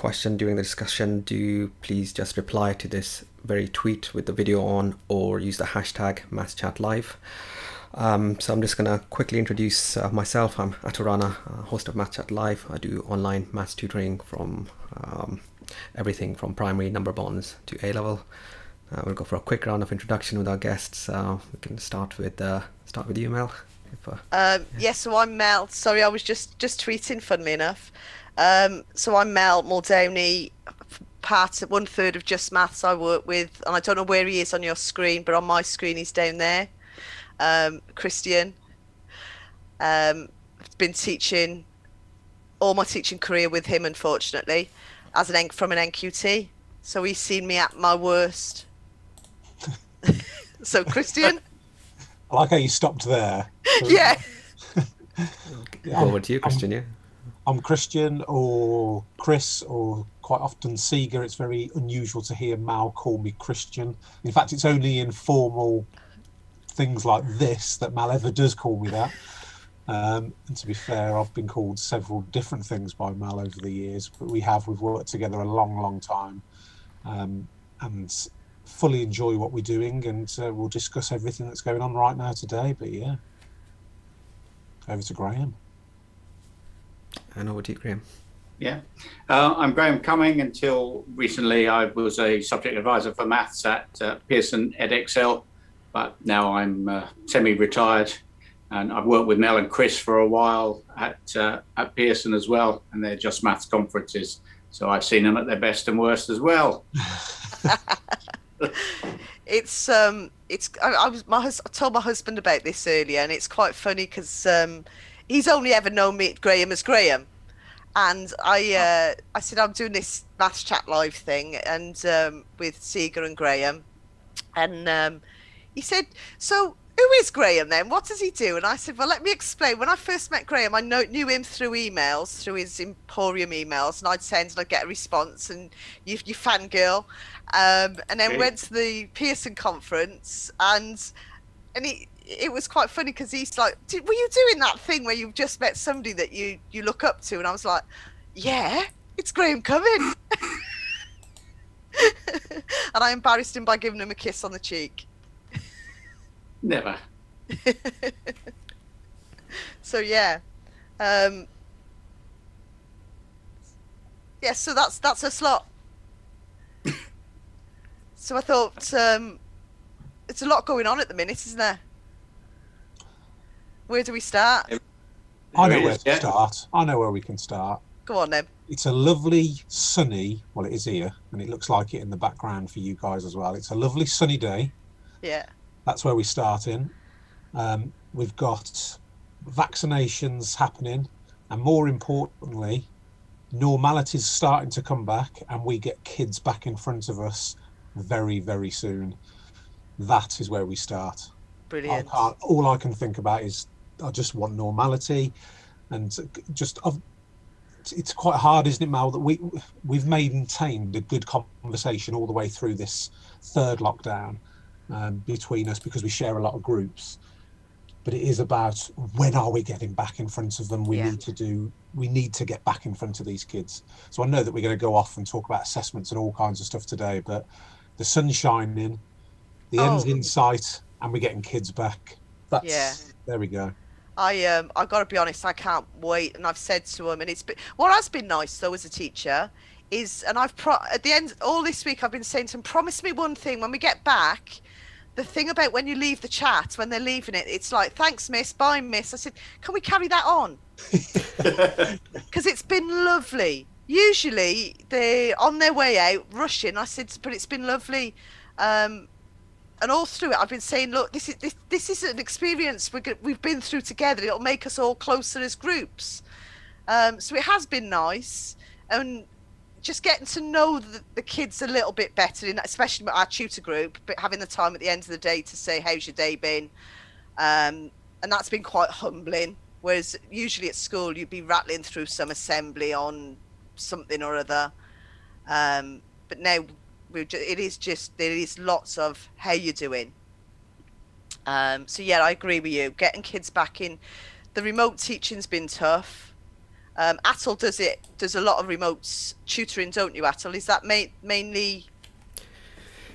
question during the discussion, do please just reply to this very tweet with the video on, or use the hashtag MathsChatLive. So I'm just going to quickly introduce myself. I'm Aturana, host of Maths Chat Live. I do online maths tutoring from everything from primary number bonds to A-level. We'll go for a quick round of introduction with our guests. We can start with you, Mel. Yes, so I'm Mel. Sorry, I was just tweeting, funnily enough. So I'm Mel Muldowney, part of 1/3 of Just Maths I work with, and I don't know where he is on your screen, but on my screen he's down there. Christian. I've been teaching all my teaching career with him, unfortunately, from an NQT. So he's seen me at my worst. So Christian. I like how you stopped there. Yeah. Over to you, Christian. Yeah. I'm Christian, or Chris, or quite often Seeger. It's very unusual to hear Mal call me Christian. In fact, it's only in formal things like this that Mal ever does call me that. And to be fair, I've been called several different things by Mal over the years, but we've worked together a long time, and fully enjoy what we're doing, and we'll discuss everything that's going on right now today. But yeah, over to Graham. And over to you, Graham. Yeah, I'm Graham Cumming. Until recently, I was a subject advisor for maths at Pearson EdXL, but now I'm semi-retired, and I've worked with Mel and Chris for a while at Pearson as well, and they're Just Maths conferences. So I've seen them at their best and worst as well. I told my husband about this earlier, and it's quite funny because he's only ever known me, Graham, as Graham. And I said, I'm doing this Maths Chat Live thing, and with Seeger and Graham. And he said, so who is Graham then? What does he do? And I said, well, let me explain. When I first met Graham, I knew him through emails, through his Emporium emails, and I'd send and I'd get a response, and you fangirl. And then went to the Pearson conference, and it was quite funny because he's like, were you doing that thing where you've just met somebody that you look up to? And I was like, yeah, it's Graham Cumming. And I embarrassed him by giving him a kiss on the cheek. Never. So yeah. Yeah, so that's a slot. So I thought it's a lot going on at the minute, isn't there? Where do we start? I know where to start. I know where we can start. Go on then. It's a lovely sunny, well, it is here, and it looks like it in the background for you guys as well. It's a lovely sunny day. Yeah. That's where we start in. We've got vaccinations happening, and more importantly, normality's starting to come back, and we get kids back in front of us very soon. That is where we start. Brilliant. All I can think about is I just want normality, and it's quite hard, isn't it, Mal, that we've maintained a good conversation all the way through this third lockdown between us, because we share a lot of groups, but it is about when are we getting back in front of them. We need to get back in front of these kids. So I know that we're going to go off and talk about assessments and all kinds of stuff today, but the sun's shining, the end's in sight, and we're getting kids back. There we go. I got to be honest, I can't wait. And I've said to him, and what has been nice though as a teacher is, and at the end all this week I've been saying to him, promise me one thing when we get back. The thing about when you leave the chat, when they're leaving it, it's like, thanks miss, bye miss. I said, can we carry that on? Because it's been lovely. Usually they're on their way out rushing. I said, but it's been lovely. And all through it, I've been saying, look, this is an experience we've been through together. It'll make us all closer as groups. So it has been nice, and just getting to know the kids a little bit better, especially our tutor group, but having the time at the end of the day to say, how's your day been? And that's been quite humbling. Whereas usually at school, you'd be rattling through some assembly on something or other. But now there is lots of how you doing. So yeah, I agree with you. Getting kids back in, the remote teaching's been tough. Atul does a lot of remote tutoring, don't you, Atul? Is that mainly?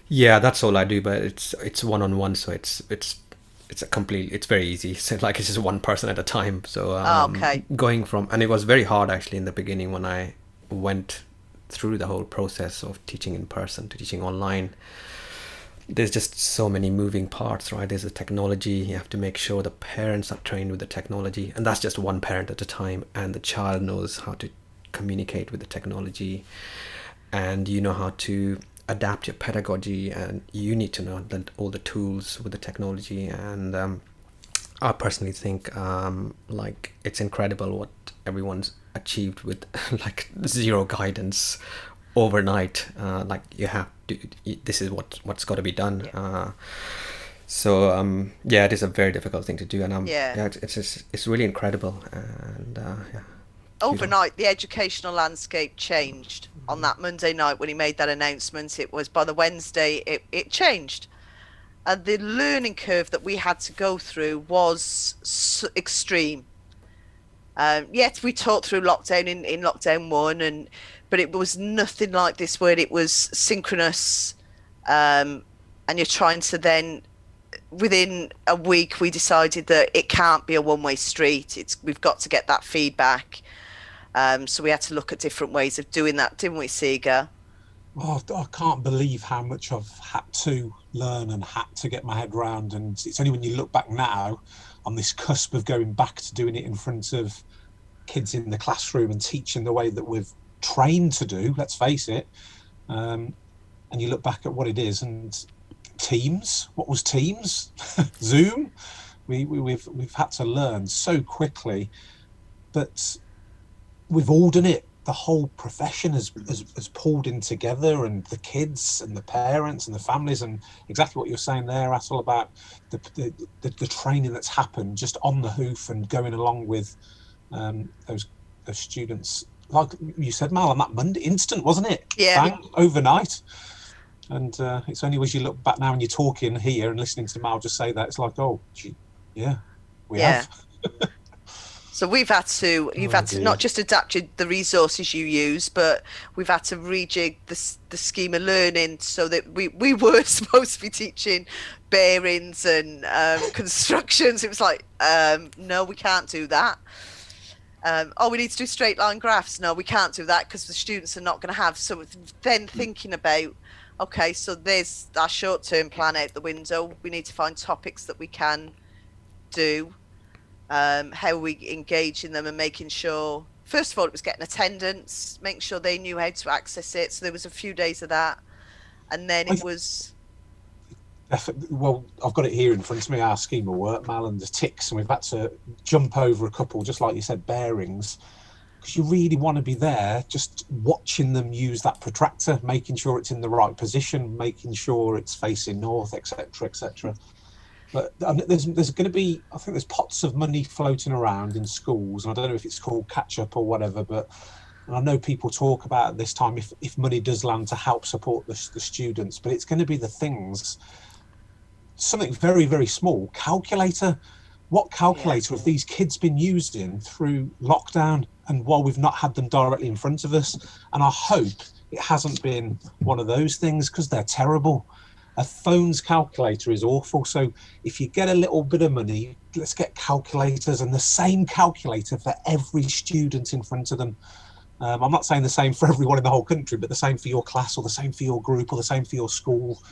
Yeah, that's all I do, but it's one-on-one, so it's a complete, it's very easy. So like it's just one person at a time. So Okay. going from, and it was very hard actually in the beginning when I went through the whole process of teaching in person to teaching online. There's just so many moving parts, right? There's the technology. You have to make sure the parents are trained with the technology, and that's just one parent at a time, and the child knows how to communicate with the technology, and you know how to adapt your pedagogy, and you need to know all the tools with the technology. And I personally think like it's incredible what everyone's achieved with like zero guidance overnight. Like you have to, this is what's got to be done. Yeah. So yeah, it is a very difficult thing to do, and Yeah. it's really incredible. And yeah, Overnight, the educational landscape changed. On that Monday night when he made that announcement, it was by the Wednesday it changed, and the learning curve that we had to go through was extreme. Yet we taught through lockdown in lockdown 1, but it was nothing like this where it was synchronous, and you're trying to then, within a week we decided that it can't be a one-way street. We've got to get that feedback. So we had to look at different ways of doing that, didn't we, Siga? Oh, I can't believe how much I've had to learn and had to get my head around. And it's only when you look back now on this cusp of going back to doing it in front of kids in the classroom and teaching the way that we've trained to do, let's face it. And you look back at what it is, and Teams, what was Teams? Zoom? We've had to learn so quickly, but we've all done it. The whole profession has pulled in together, and the kids and the parents and the families, and exactly what you're saying there, Atul, about the training that's happened just on the hoof and going along with those students. Like you said, Mal, on that Monday, instant, wasn't it? Yeah. Bang, overnight. And it's only as you look back now and you're talking here and listening to Mal just say that, it's like, oh, yeah, we have. So you've had to not just adapt the resources you use, but we've had to rejig the scheme of learning so that we were supposed to be teaching bearings and constructions. It was like, no, we can't do that. We need to do straight line graphs. No, we can't do that because the students are not going to have. So then thinking about, okay, so there's our short-term plan out the window. We need to find topics that we can do. How we engage in them and making sure, first of all, it was getting attendance, making sure they knew how to access it. So there was a few days of that. And then it was... Well, I've got it here in front of me, our scheme of work, Mal, and the ticks, and we've had to jump over a couple, just like you said, bearings, because you really want to be there, just watching them use that protractor, making sure it's in the right position, making sure it's facing north, etc., etc. But there's going to be, I think there's pots of money floating around in schools, and I don't know if it's called catch-up or whatever, but I know people talk about at this time if money does land to help support the students, but it's going to be the things, something very, very small, calculator. What calculator have these kids been using through lockdown and while we've not had them directly in front of us? And I hope it hasn't been one of those things, because they're terrible. A phone's calculator is awful. So if you get a little bit of money, let's get calculators, and the same calculator for every student in front of them. I'm not saying the same for everyone in the whole country, but the same for your class, or the same for your group, or the same for your school.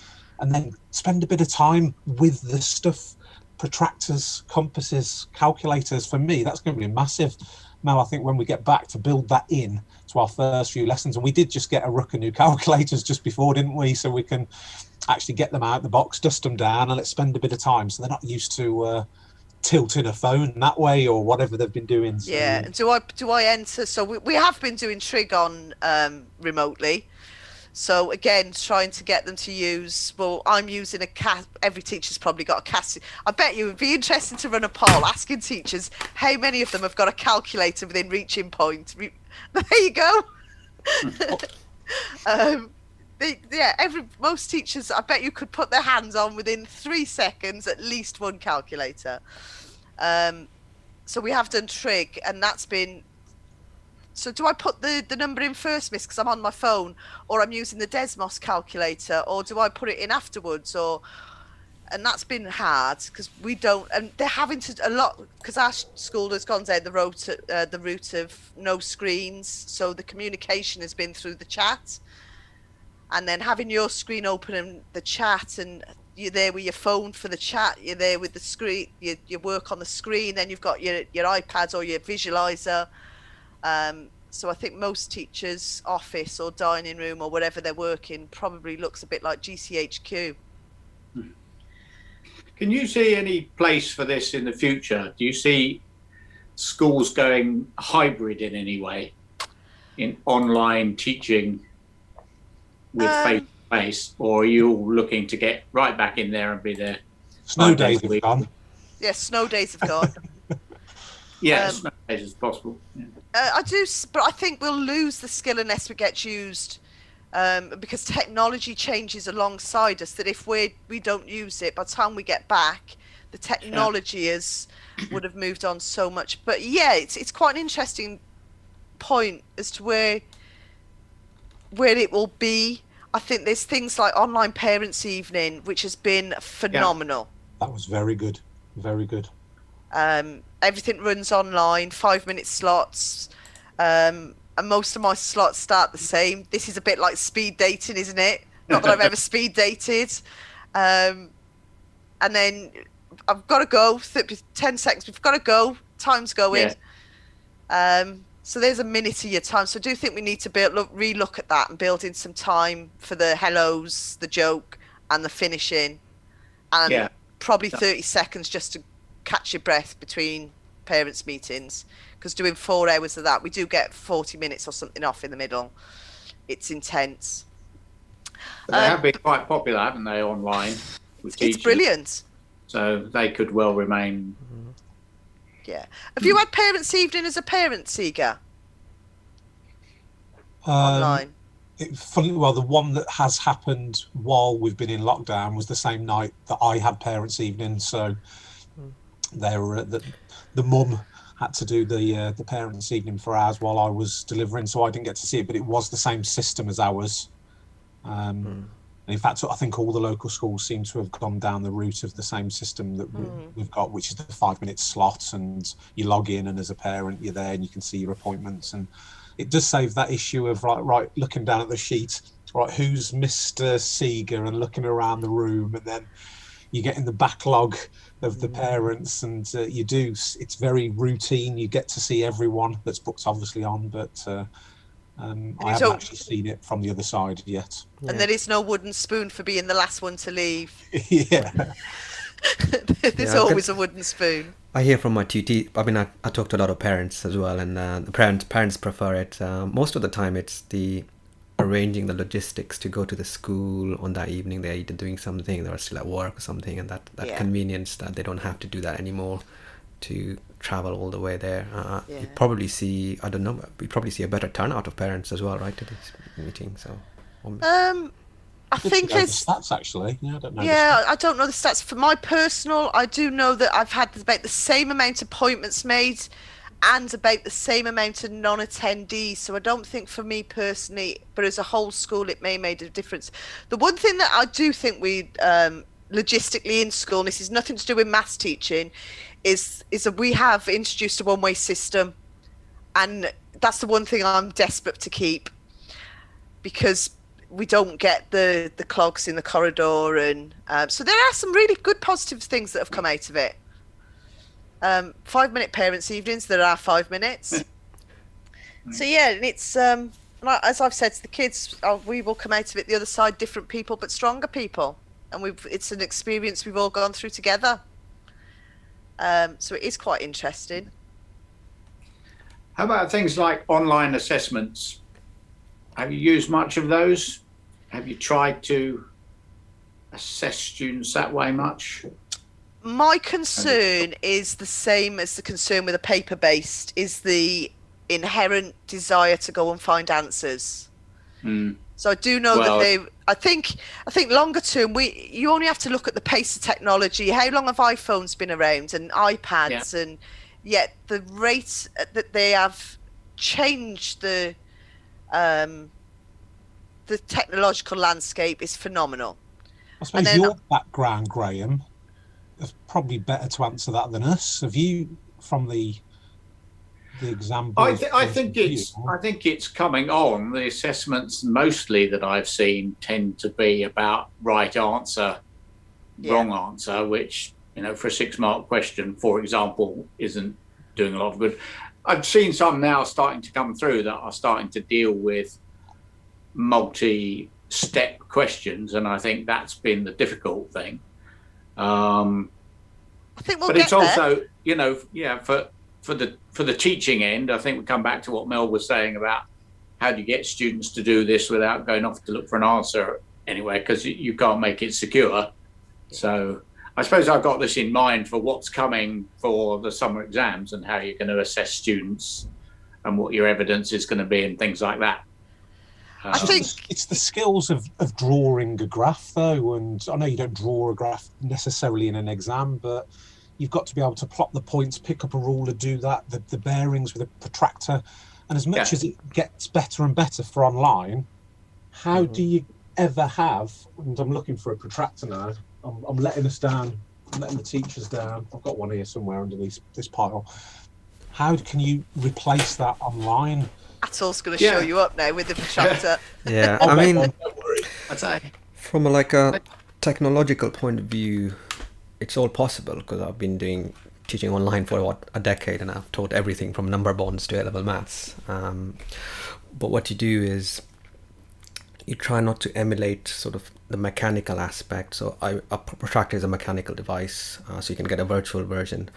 And then spend a bit of time with the stuff, protractors, compasses, calculators. For me, that's going to be massive. Now, I think when we get back to build that in to our first few lessons, and we did just get a ruck of new calculators just before, didn't we? So we can actually get them out the box, dust them down, and let's spend a bit of time so they're not used to tilting a phone that way or whatever they've been doing. So, yeah, and do I enter? So we have been doing trig on remotely. So again, trying to get them to use, well, I'm using every teacher's probably got a CAS. I bet you it would be interesting to run a poll asking teachers how many of them have got a calculator within reaching point. There you go. Most teachers, I bet you could put their hands on within 3 seconds at least one calculator. So we have done trig, and that's been So do I put the number in first, miss, because I'm on my phone, or I'm using the Desmos calculator, or do I put it in afterwards? And that's been hard because we don't, and they're having to a lot, because our school has gone down the route of no screens, so the communication has been through the chat, and then having your screen open and the chat, and you're there with your phone for the chat, you're there with the screen, you work on the screen, then you've got your iPads or your visualizer. So I think most teachers' office or dining room or whatever they're working probably looks a bit like GCHQ. Can you see any place for this in the future? Do you see schools going hybrid in any way, in online teaching with face-to-face, or are you all looking to get right back in there and be there? Snow days have gone. Yes, snow days have gone. Yeah, snow days is possible. Yeah. I do, but I think we'll lose the skill unless it gets used, because technology changes alongside us. That if we don't use it, by the time we get back, the technology would have moved on so much. But yeah, it's quite an interesting point as to where it will be. I think there's things like online parents' evening, which has been phenomenal. That was very good, very good. Everything runs online, 5-minute slots, and most of my slots start the same. This is a bit like speed dating, isn't it? Not that I've ever speed dated. And then I've got to go, 10 seconds, we've got to go, time's going. Yeah. So there's a minute of your time. So I do think we need to relook at that and build in some time for the hellos, the joke, and the finishing. And probably 30 seconds just to catch your breath between parents' meetings, because doing 4 hours of that, we do get 40 minutes or something off in the middle. It's intense. They have been quite popular, haven't they, online with teachers? It's brilliant. So they could well remain. Yeah. Have you had parents' evening as a parent, Seeger? Online. Well, the one that has happened while we've been in lockdown was the same night that I had parents' evening. So the mum had to do the parents' evening for ours while I was delivering, so I didn't get to see it. But it was the same system as ours. And in fact, I think all the local schools seem to have gone down the route of the same system that we've got, which is the 5-minute slot, and you log in, and as a parent, you're there and you can see your appointments. And it does save that issue of right looking down at the sheet, right, who's Mr. Seeger, and looking around the room, and then you get in the backlog of the parents, and it's very routine. You get to see everyone that's booked obviously on, but I haven't actually seen it from the other side yet. And there is no wooden spoon for being the last one to leave. Yeah. There's always a wooden spoon. I hear from my TT. I mean, I talk to a lot of parents as well, and the parents prefer it. Most of the time, it's the arranging the logistics to go to the school on that evening. They're either doing something, they're still at work or something, and that convenience that they don't have to do that anymore to travel all the way there. You probably see, I don't know, we probably see a better turnout of parents as well, right, to this meeting. So I think there's the stats actually. I don't know. I don't know the stats. For my personal, I do know that I've had about the same amount of appointments made and about the same amount of non-attendees. So I don't think for me personally, but as a whole school, it may have made a difference. The one thing that I do think we logistically in school, and this is nothing to do with maths teaching, is that we have introduced a one-way system, and that's the one thing I'm desperate to keep, because we don't get the clogs in the corridor, and so there are some really good positive things that have come out of it. 5-minute parents' evenings, there are 5 minutes. So yeah, and it's as I've said to the kids, we will come out of it the other side different people, but stronger people, and it's an experience we've all gone through together. So it is quite interesting. How about things like online assessments? Have you used much of those? Have you tried to assess students that way much? My concern is the same as the concern with a paper-based, is the inherent desire to go and find answers. So I do know that I think longer term, you only have to look at the pace of technology. How long have iPhones been around and iPads, and yet the rate that they have changed the technological landscape is phenomenal. I suppose your background, Graham, is probably better to answer that than us. Have you, from the exam board's I point think of view? I think it's coming on. The assessments mostly that I've seen tend to be about right answer, wrong answer, which, you know, for a 6-mark question, for example, isn't doing a lot of good. I've seen some now starting to come through that are starting to deal with multi-step questions, and I think that's been the difficult thing. I think we'll but get it's there. also, you know, for the teaching end, I think we come back to what Mel was saying about how do you get students to do this without going off to look for an answer anyway, because you can't make it secure. So I suppose I've got this in mind for what's coming for the summer exams and how you're going to assess students and what your evidence is going to be and things like that. I think it's the skills of drawing a graph, though, and I know you don't draw a graph necessarily in an exam, but you've got to be able to plot the points, pick up a ruler, do that, the bearings with a protractor, and as much as it gets better and better for online, how do you ever have, and I'm looking for a protractor now, I'm letting us down, I'm letting the teachers down, I've got one here somewhere under this pile. How can you replace that online? Atul's going to show you up now with the protractor. Yeah, I mean, Don't worry. from a technological point of view, it's all possible because I've been teaching online for a decade, and I've taught everything from number bonds to A-level maths. But what you do is you try not to emulate sort of the mechanical aspect. So a protractor is a mechanical device, so you can get a virtual version.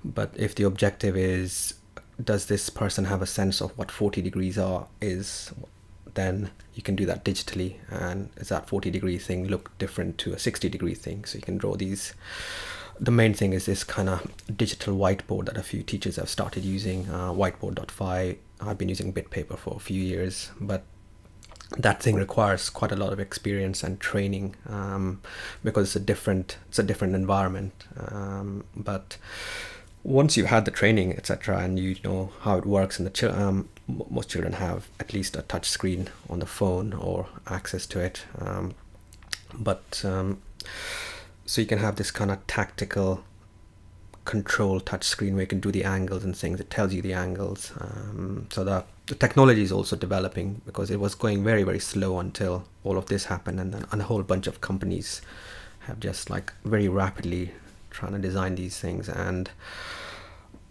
But if the objective is, does this person have a sense of what 40 degrees is, then you can do that digitally, and does that 40-degree thing look different to a 60-degree thing? So you can draw these. The main thing is this kind of digital whiteboard that a few teachers have started using, whiteboard.fi. I've been using BitPaper for a few years, but that thing requires quite a lot of experience and training, because it's a different environment. But once you've had the training, etc., and you know how it works, and most children have at least a touch screen on the phone or access to it. So you can have this kind of tactical control touch screen where you can do the angles and things. It tells you the angles. So the technology is also developing, because it was going very, very slow until all of this happened, and then a whole bunch of companies have just very rapidly trying to design these things. And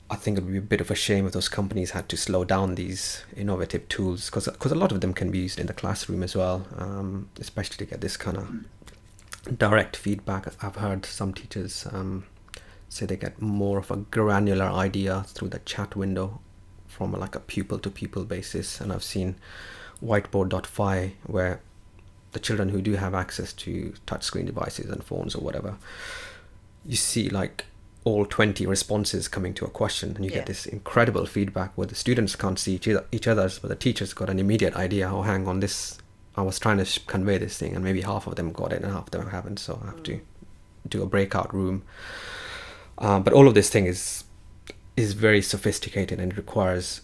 I think it would be a bit of a shame if those companies had to slow down these innovative tools, because a lot of them can be used in the classroom as well, especially to get this kind of direct feedback. I've heard some teachers say they get more of a granular idea through the chat window from a pupil to pupil basis. And I've seen whiteboard.fi where the children who do have access to touchscreen devices and phones or whatever, you see all 20 responses coming to a question, and you get this incredible feedback where the students can't see each other's, but the teachers got an immediate idea, oh, hang on, this, I was trying to convey this thing, and maybe half of them got it and half of them haven't, so I have to do a breakout room. But all of this thing is very sophisticated, and it requires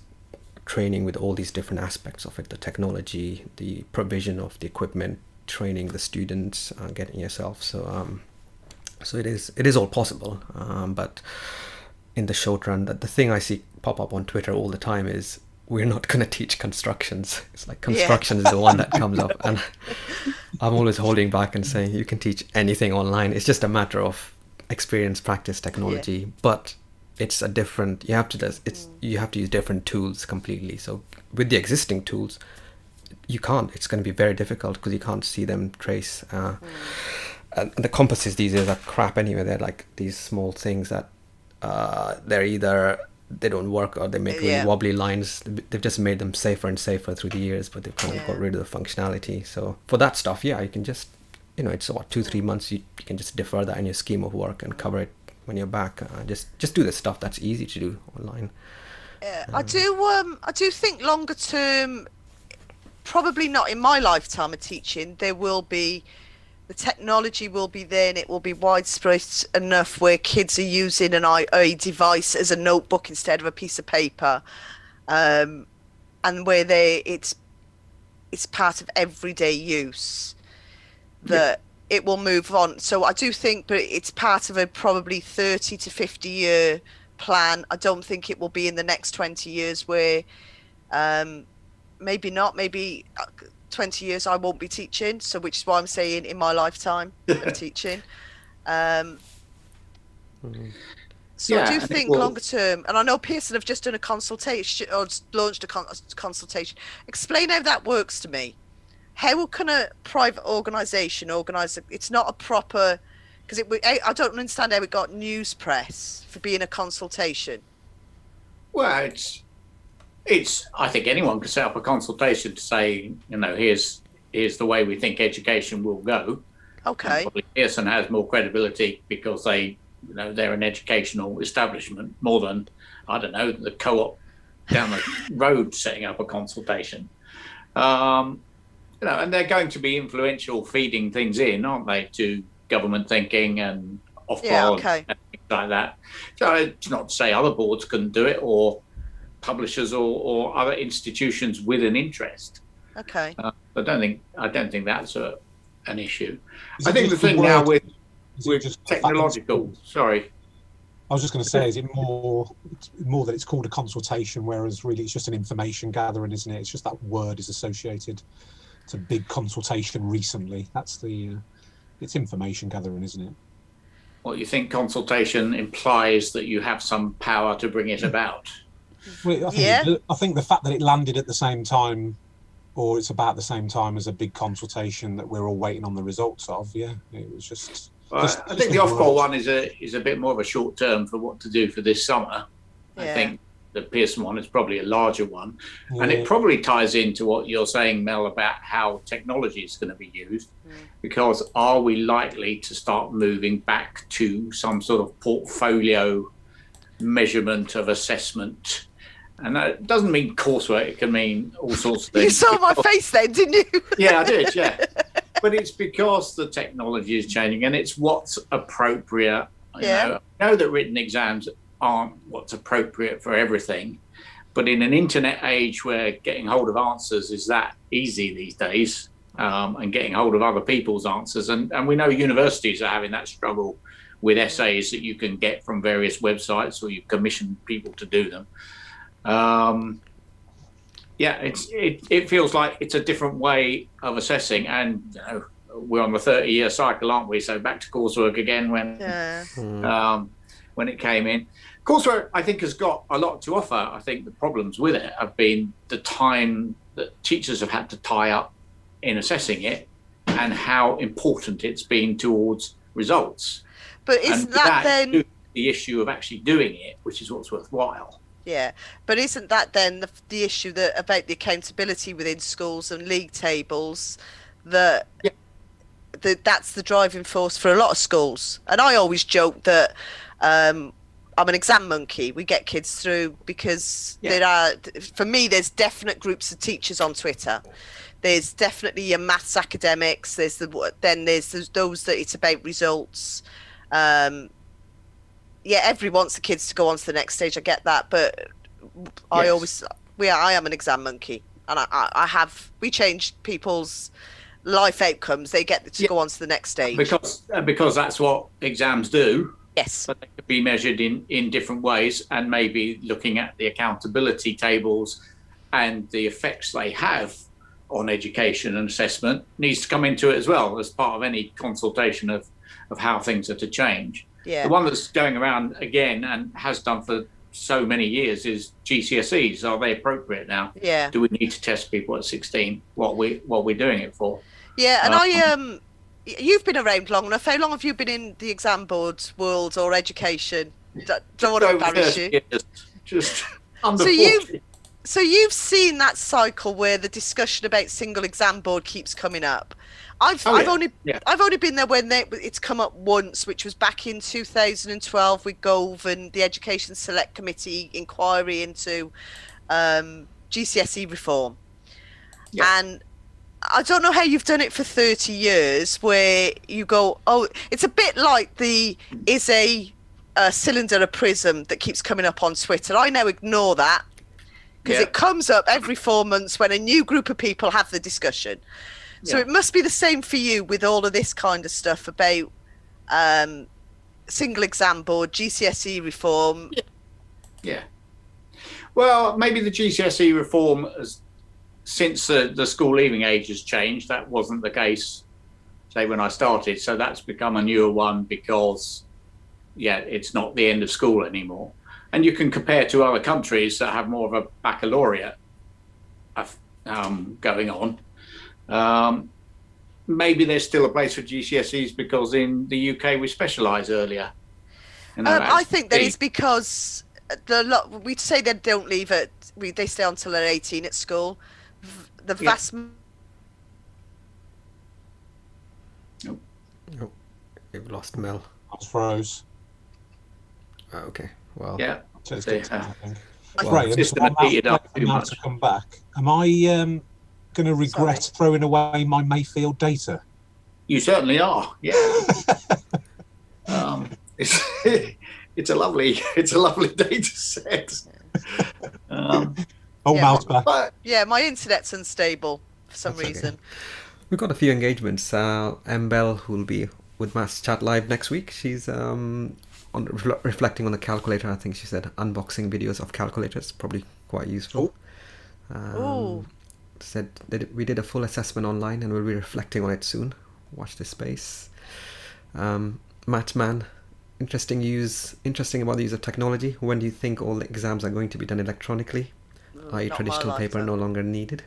training with all these different aspects of it, the technology, the provision of the equipment, training the students, getting yourself. So it is all possible, but in the short run, the thing I see pop up on Twitter all the time is, we're not going to teach constructions. It's construction is the one that comes up, and I'm always holding back and saying you can teach anything online. It's just a matter of experience, practice, technology, but it's a different. You have to use different tools completely. So with the existing tools, you can't. It's going to be very difficult because you can't see them trace. And the compasses these days are crap anyway. They're these small things that they're either they don't work or they make really wobbly lines. They've just made them safer and safer through the years, but they've kind of got rid of the functionality. So for that stuff, you can just, it's 2-3 months. You can just defer that in your scheme of work and cover it when you're back. Just do the stuff that's easy to do online. I do think longer term, probably not in my lifetime of teaching, the technology will be there, and it will be widespread enough where kids are using a device as a notebook instead of a piece of paper. and where it's part of everyday use, that it will move on. So I do think, but it's part of a probably 30 to 50 year plan. I don't think it will be in the next 20 years where maybe not, maybe 20 years I won't be teaching. So which is why I'm saying in my lifetime of teaching. So I do think longer term, and I know Pearson have just done a consultation or launched a consultation. Explain how that works to me. How can a private organisation organise it? It's not a proper, because I don't understand how it got news press for being a consultation. Well, it's. I think anyone could set up a consultation to say, here's the way we think education will go. Okay. And probably Pearson has more credibility because they're an educational establishment more than, I don't know, the co-op down the road setting up a consultation. And they're going to be influential, feeding things in, aren't they, to government thinking and Ofqual and things like that. So it's not to say other boards couldn't do it, or publishers or other institutions with an interest. Okay. I don't think that's an issue. I think the thing now with technological. Sorry. I was just going to say, is it more that it's called a consultation, whereas really it's just an information gathering, isn't it? It's just that word is associated to big consultation recently. It's information gathering, isn't it? Well, you think consultation implies that you have some power to bring it about? Well, I think the fact that it landed at the same time, or it's about the same time as a big consultation that we're all waiting on the results of. Yeah, it was just. I think the Ofqual one is a bit more of a short term for what to do for this summer. Yeah. I think the Pearson one is probably a larger one, and it probably ties into what you're saying, Mel, about how technology is going to be used. Because are we likely to start moving back to some sort of portfolio measurement of assessment? And that doesn't mean coursework; it can mean all sorts of things. You saw my face then, didn't you? Yeah, I did. Yeah. But it's because the technology is changing and it's what's appropriate. I know that written exams aren't what's appropriate for everything, but in an internet age where getting hold of answers is that easy these days, and getting hold of other people's answers, and we know universities are having that struggle with essays that you can get from various websites, or you commission people to do them. It feels like it's a different way of assessing, and we're on the 30-year cycle, aren't we? So back to coursework again when it came in. Coursework, I think, has got a lot to offer. I think the problems with it have been the time that teachers have had to tie up in assessing it, and how important it's been towards results. But isn't that then the issue of actually doing it, which is what's worthwhile? Yeah, but isn't that then the issue about the accountability within schools and league tables, that's the driving force for a lot of schools? And I always joke that I'm an exam monkey. We get kids through because for me, there's definite groups of teachers on Twitter. There's definitely your maths academics. There's those that it's about results. Everyone wants the kids to go on to the next stage. I get that, but I am an exam monkey, and we change people's life outcomes. They get to go on to the next stage because that's what exams do. Yes, but they could be measured in different ways, and maybe looking at the accountability tables and the effects they have on education and assessment needs to come into it as well as part of any consultation of how things are to change. Yeah. The one that's going around again and has done for so many years is GCSEs. Are they appropriate now? Yeah. Do we need to test people at 16? What we're doing it for? Yeah, and you've been around long enough. How long have you been in the exam boards world or education? Don't want to embarrass you. Years, just under 40. So you've seen that cycle where the discussion about single exam board keeps coming up. I've only been there when it's come up once, which was back in 2012 with Gove and the Education Select Committee inquiry into GCSE reform. Yeah. And I don't know how you've done it for 30 years where you go, it's a bit like is a cylinder a prism that keeps coming up on Twitter. I now ignore that because it comes up every 4 months when a new group of people have the discussion. So it must be the same for you with all of this kind of stuff about single exam board, GCSE reform. Yeah. Well, maybe the GCSE reform has, since the school leaving age has changed, that wasn't the case, say, when I started. So that's become a newer one because, it's not the end of school anymore. And you can compare to other countries that have more of a baccalaureate going on. Maybe there's still a place for GCSEs because in the UK we specialise earlier. I think that is because we say they don't leave they stay until they're 18 at school. The vast. Oh, you've lost Mel. I froze. Oh, okay. Well. Yeah. So it's good time, I think. Well, Right, system had heated up too much. To come back. Am I going to regret throwing away my Mayfield data? You certainly are. Yeah. It's a lovely data set. Mal's back. My internet's unstable for some reason. Okay. We've got a few engagements. Bell, who will be with Maths Chat Live next week, she's reflecting on the calculator. I think she said unboxing videos of calculators, probably quite useful. Said that we did a full assessment online and we'll be reflecting on it soon. Watch this space. Mathman, interesting about the use of technology. When do you think all the exams are going to be done electronically? i.e. traditional paper no longer needed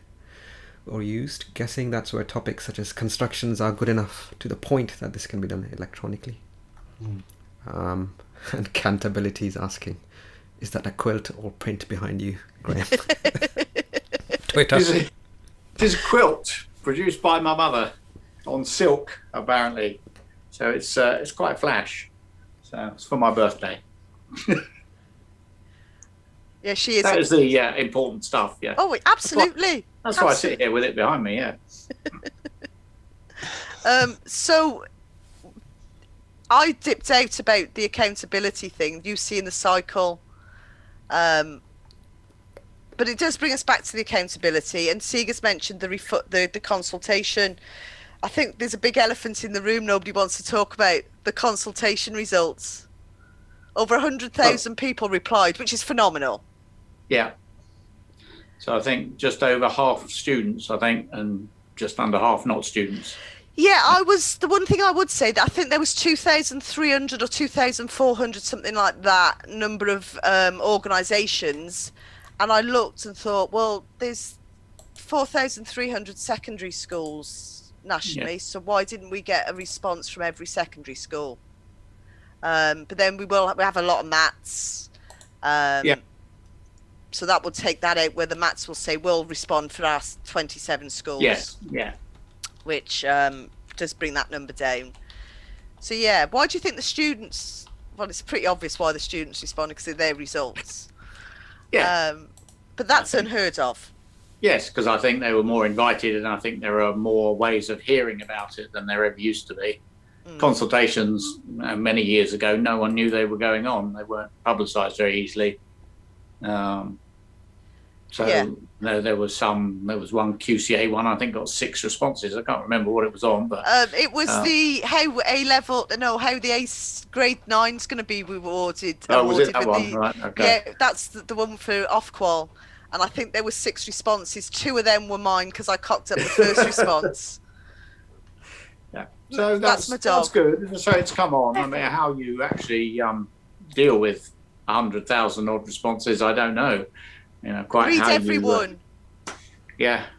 or used? Guessing that's where topics such as constructions are good enough to the point that this can be done electronically. And Cantability is asking, is that a quilt or print behind you, Graham? Twitter. It is a quilt produced by my mother on silk, apparently. So it's quite flash. So it's for my birthday. Yeah, she is. That is the important stuff. Yeah. Oh, absolutely. That's why I sit here with it behind me. Yeah. So I dipped out about the accountability thing you see in the cycle. But it does bring us back to the accountability, and Seeger's mentioned the consultation. I think there's a big elephant in the room nobody wants to talk about, the consultation results. Over 100,000 people replied, which is phenomenal. Yeah. So I think just over half students, and just under half not students. Yeah, the one thing I would say that I think there was 2,300 or 2,400, something like that, number of organisations. And I looked and thought, well, there's 4,300 secondary schools nationally, so why didn't we get a response from every secondary school? But then we have a lot of maths. So that will take that out, where the maths will say we'll respond for our 27 schools. Yes, yeah. Which does bring that number down. So why do you think the students? Well, it's pretty obvious why the students responded, because of their results. Yeah. But that's unheard of. Yes, because I think they were more invited, and I think there are more ways of hearing about it than there ever used to be. Consultations many years ago, no one knew they were going on. They weren't publicised very easily. There was one QCA one, I think, got 6 responses. I can't remember what it was on, but it was how the ACE grade 9 is going to be rewarded. Was it that one? Right, okay. Yeah, that's the one for Ofqual, and I think there were 6 responses. 2 of them were mine because I cocked up the first response. Yeah, so that's good. So it's come on. I mean, how you actually deal with 100,000 odd responses, I don't know. Quite read how everyone.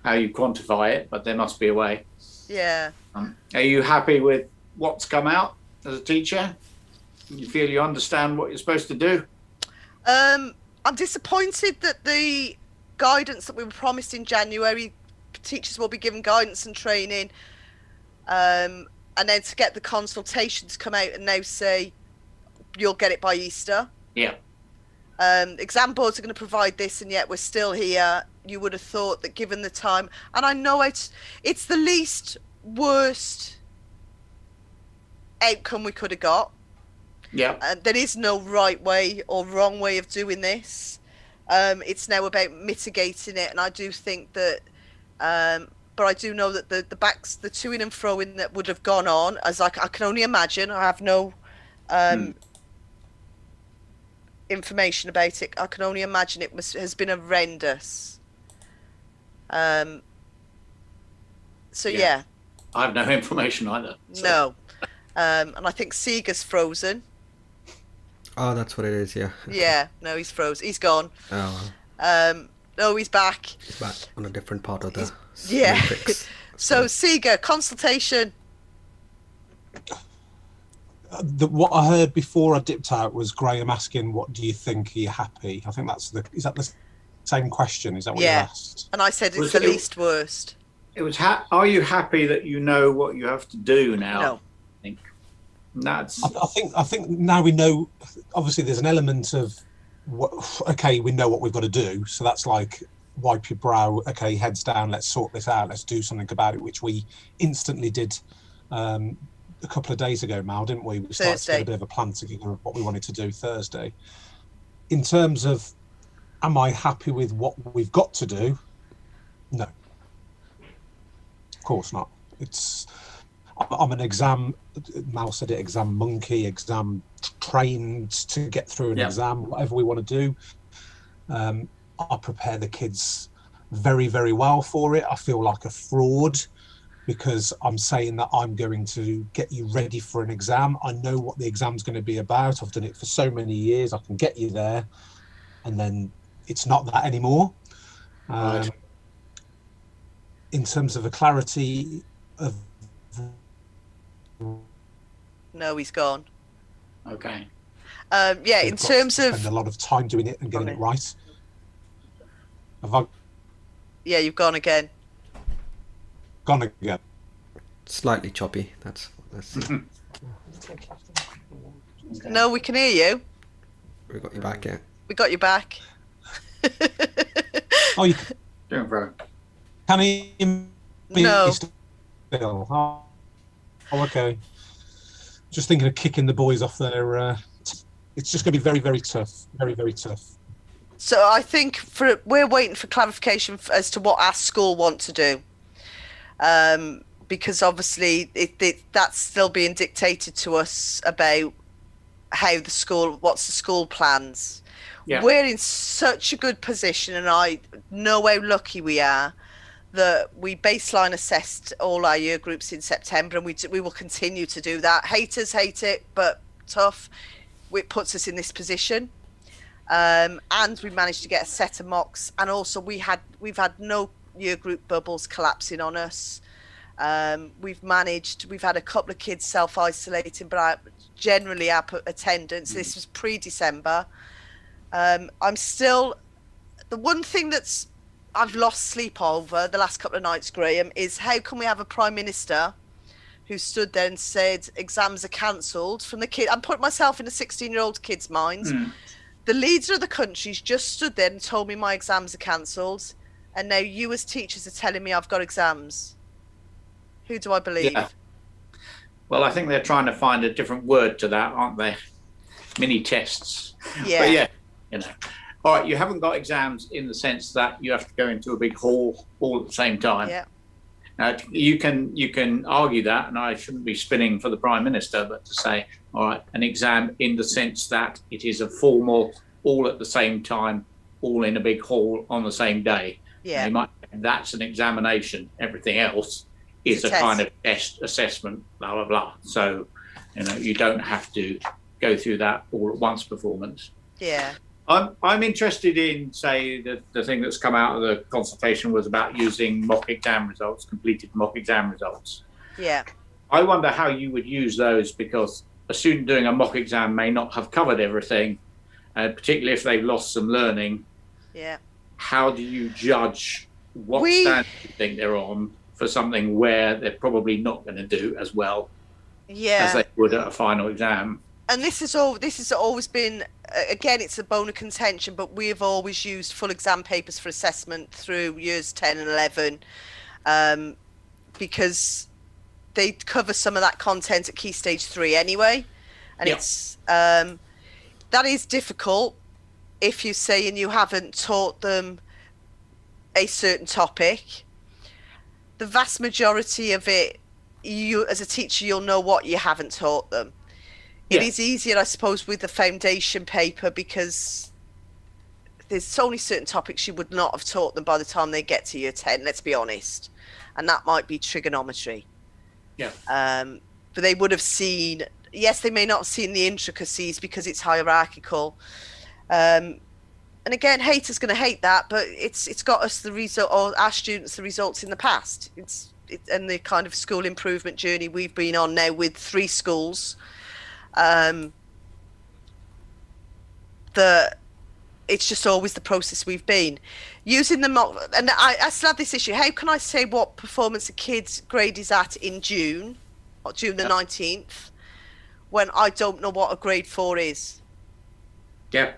How you quantify it, but there must be a way. Yeah. Are you happy with what's come out as a teacher? You feel you understand what you're supposed to do? I'm disappointed that the guidance that we were promised in January, teachers will be given guidance and training, and then to get the consultations come out and now say you'll get it by Easter. Yeah. Exam boards are going to provide this, and yet we're still here. You would have thought that given the time, and I know it's the least worst outcome we could have got. Yeah. There is no right way or wrong way of doing this. It's now about mitigating it, and I do think that. But I do know that the backs, the to in and fro in that would have gone on, as I can only imagine. I have no information about it. I can only imagine it has been horrendous. So yeah. I have no information either. So. No. And I think Seeger's frozen. Oh, that's what it is. Yeah. Yeah. No, he's frozen. He's gone. Oh. No, he's back. He's back on a different part of the yeah. matrix. So Seeger, consultation. What I heard before I dipped out was Graham asking, "What do you think? Are you happy?" I think is that the same question? Is that what you asked? And I said it's the least worst. It was. Are you happy that you know what you have to do now? No. I think that's. I think now we know. Obviously, there's an element of okay, we know what we've got to do. So that's like wipe your brow. Okay, heads down. Let's sort this out. Let's do something about it, which we instantly did. A couple of days ago, Mal, didn't we? We started to get a bit of a plan together of what we wanted to do Thursday. In terms of, am I happy with what we've got to do? No. Of course not. I'm an exam, Mal said it, exam monkey, exam trained to get through an exam, whatever we want to do. I prepare the kids very, very well for it. I feel like a fraud because I'm saying that I'm going to get you ready for an exam. I know what the exam's going to be about. I've done it for so many years. I can get you there. And then it's not that anymore. Right. In terms of a clarity of... No, he's gone. Okay. Yeah, in terms of... spend a lot of time doing it and getting it right. Have I... Yeah, you've gone again. Gone again. Slightly choppy. That's No, we can hear you. We got you back, yeah. We got you back. Oh, you Doing very. can hear me No. still. Oh, okay. Just thinking of kicking the boys off their... it's just going to be very, very tough. Very, very tough. So I think we're waiting for clarification as to what our school want to do. Because obviously that's still being dictated to us about how what's the school plans. Yeah. We're in such a good position, and I know how lucky we are that we baseline assessed all our year groups in September, and we will continue to do that. Haters hate it, but tough. It puts us in this position. And we managed to get a set of mocks, and also we've had no year group bubbles collapsing on us. We've had a couple of kids self-isolating, but generally our attendance, this was pre-December. I'm still, the one thing I've lost sleep over the last couple of nights, Graham, is how can we have a Prime Minister who stood there and said exams are cancelled from the kid. I'm putting myself in a 16-year-old kid's mind. The leader of the country's just stood there and told me my exams are cancelled, and now you as teachers are telling me I've got exams. Who do I believe? Yeah. Well, I think they're trying to find a different word to that, aren't they? Mini tests. Yeah. But yeah, All right, you haven't got exams in the sense that you have to go into a big hall all at the same time. Yeah. Now, you can argue that, and I shouldn't be spinning for the Prime Minister, but to say, all right, an exam in the sense that it is a formal, all at the same time, all in a big hall on the same day. Yeah. That's an examination. Everything else is a kind of test, assessment, blah, blah, blah. So, you don't have to go through that all at once performance. Yeah. I'm interested in, say, the thing that's come out of the consultation was about using mock exam results, completed mock exam results. Yeah. I wonder how you would use those, because a student doing a mock exam may not have covered everything, particularly if they've lost some learning. Yeah. How do you judge what standard you think they're on for something where they're probably not going to do as well as they would at a final exam? And this has always been, again, it's a bone of contention, but we have always used full exam papers for assessment through years 10 and 11, because they cover some of that content at Key Stage 3 anyway. And it's that is difficult if you're saying you haven't taught them a certain topic, the vast majority of it, you as a teacher, you'll know what you haven't taught them. It is easier, I suppose, with the foundation paper because there's only certain topics you would not have taught them by the time they get to year 10, let's be honest. And that might be trigonometry. Yeah. But they would have seen, yes, they may not have seen the intricacies because it's hierarchical. And again, haters going to hate that, but it's got us the result, or our students, the results in the past. And the kind of school improvement journey we've been on now with 3 schools. It's just always the process we've been using the mock. And I still have this issue. How can I say what performance a kid's grade is at in June, or June the 19th, when I don't know what a grade 4 is? Yeah.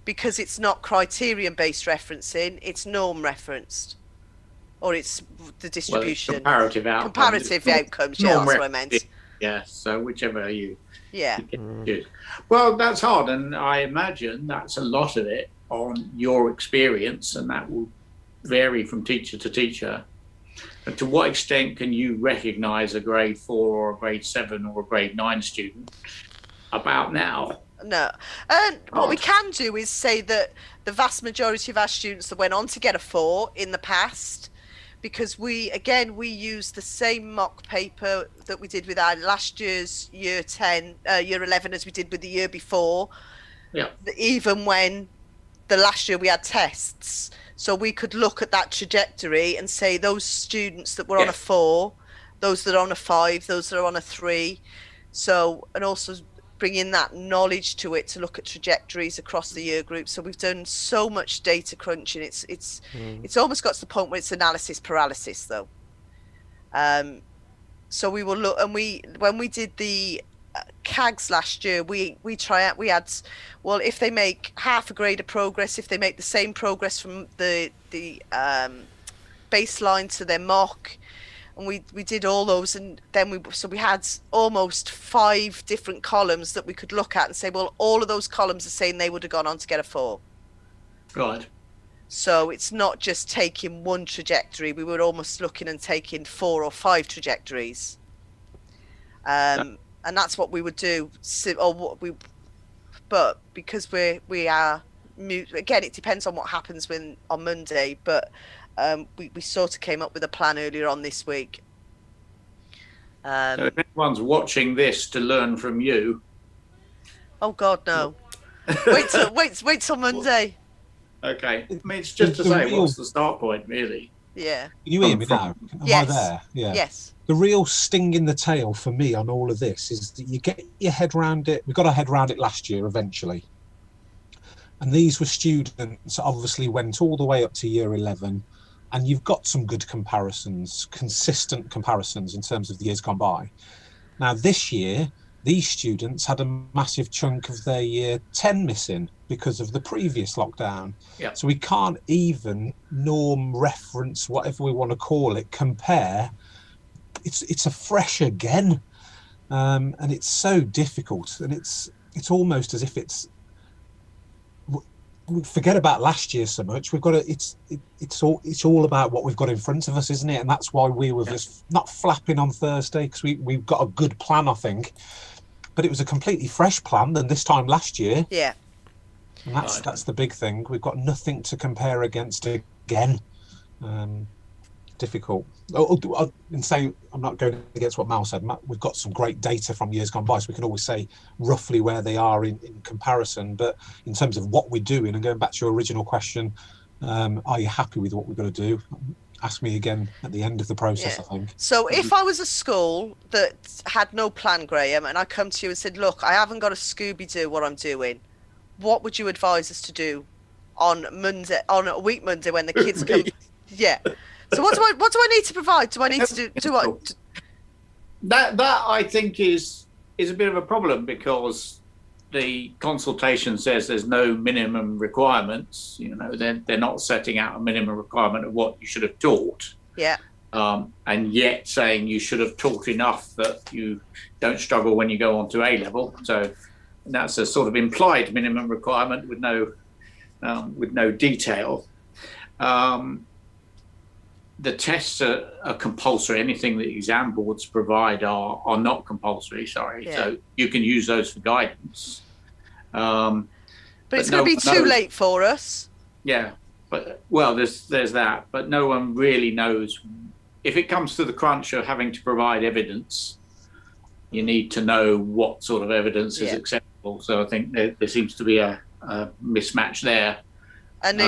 Because it's not criterion-based referencing, it's norm referenced, or it's the distribution. Well, comparative outcomes. Comparative outcomes, yeah, that's what I meant. Yeah, so whichever you choose. Well, that's hard, and I imagine that's a lot of it on your experience, and that will vary from teacher to teacher. But to what extent can you recognise a grade 4 or a grade 7 or a grade 9 student about now? No. And what we can do is say that the vast majority of our students that went on to get a 4 in the past, because we used the same mock paper that we did with our last year's year 11 as we did with the year before. Yeah. Even when the last year we had tests. So we could look at that trajectory and say those students that were on a 4, those that are on a 5, those that are on a 3. So, and also bringing that knowledge to it to look at trajectories across the year group. So we've done so much data crunching. It's almost got to the point where it's analysis paralysis, though. So we will look, and when we did the CAGs last year, we had, well, if they make half a grade of progress, if they make the same progress from the baseline to their mock. And we did all those, and then we had almost 5 different columns that we could look at and say, well, all of those columns are saying they would have gone on to get a 4. Right. So it's not just taking one trajectory. We were almost looking and taking 4 or 5 trajectories. And that's what we would do. But because we are again, it depends on what happens on Monday, but. We sort of came up with a plan earlier on this week. So if anyone's watching this to learn from you. Oh God, no! wait till Monday. Okay, I mean it's just to say what's the start point, really. Yeah. Can you hear me now? Yes. Am I there? Yeah. Yes. The real sting in the tail for me on all of this is that you get your head around it. We got our head around it last year eventually. And these were students that obviously went all the way up to year 11. And you've got some good comparisons, consistent comparisons in terms of the years gone by. Now, this year, these students had a massive chunk of their year 10 missing because of the previous lockdown. Yeah. So we can't even norm, reference, whatever we want to call it, compare. It's a fresh again. And it's so difficult. And it's almost as if we forget about last year so much. We've got to. It's all about what we've got in front of us, isn't it? And that's why we were just not flapping on Thursday, because we've got a good plan, I think. But it was a completely fresh plan than this time last year. Yeah. And that's the big thing. We've got nothing to compare against again. Difficult. And say I'm not going against what Mal said. We've got some great data from years gone by, so we can always say roughly where they are in comparison. But in terms of what we're doing, and going back to your original question, are you happy with what we're going to do? Ask me again at the end of the process, I think. So if I was a school that had no plan, Graham, and I come to you and said, look, I haven't got a Scooby-Doo what I'm doing, what would you advise us to do on a week Monday when the kids come? Yeah. So what do I need to provide? Do I need to do what? That I think is a bit of a problem, because the consultation says there's no minimum requirements. You know, they're not setting out a minimum requirement of what you should have taught. Yeah. And yet saying you should have taught enough that you don't struggle when you go on to A level. So that's a sort of implied minimum requirement with no detail. The tests are compulsory. Anything that exam boards provide are not compulsory. Sorry, so you can use those for guidance. But it's going to be too late for us. Yeah, but well, there's that. But no one really knows. If it comes to the crunch of having to provide evidence, you need to know what sort of evidence is acceptable. So I think there seems to be a mismatch there. And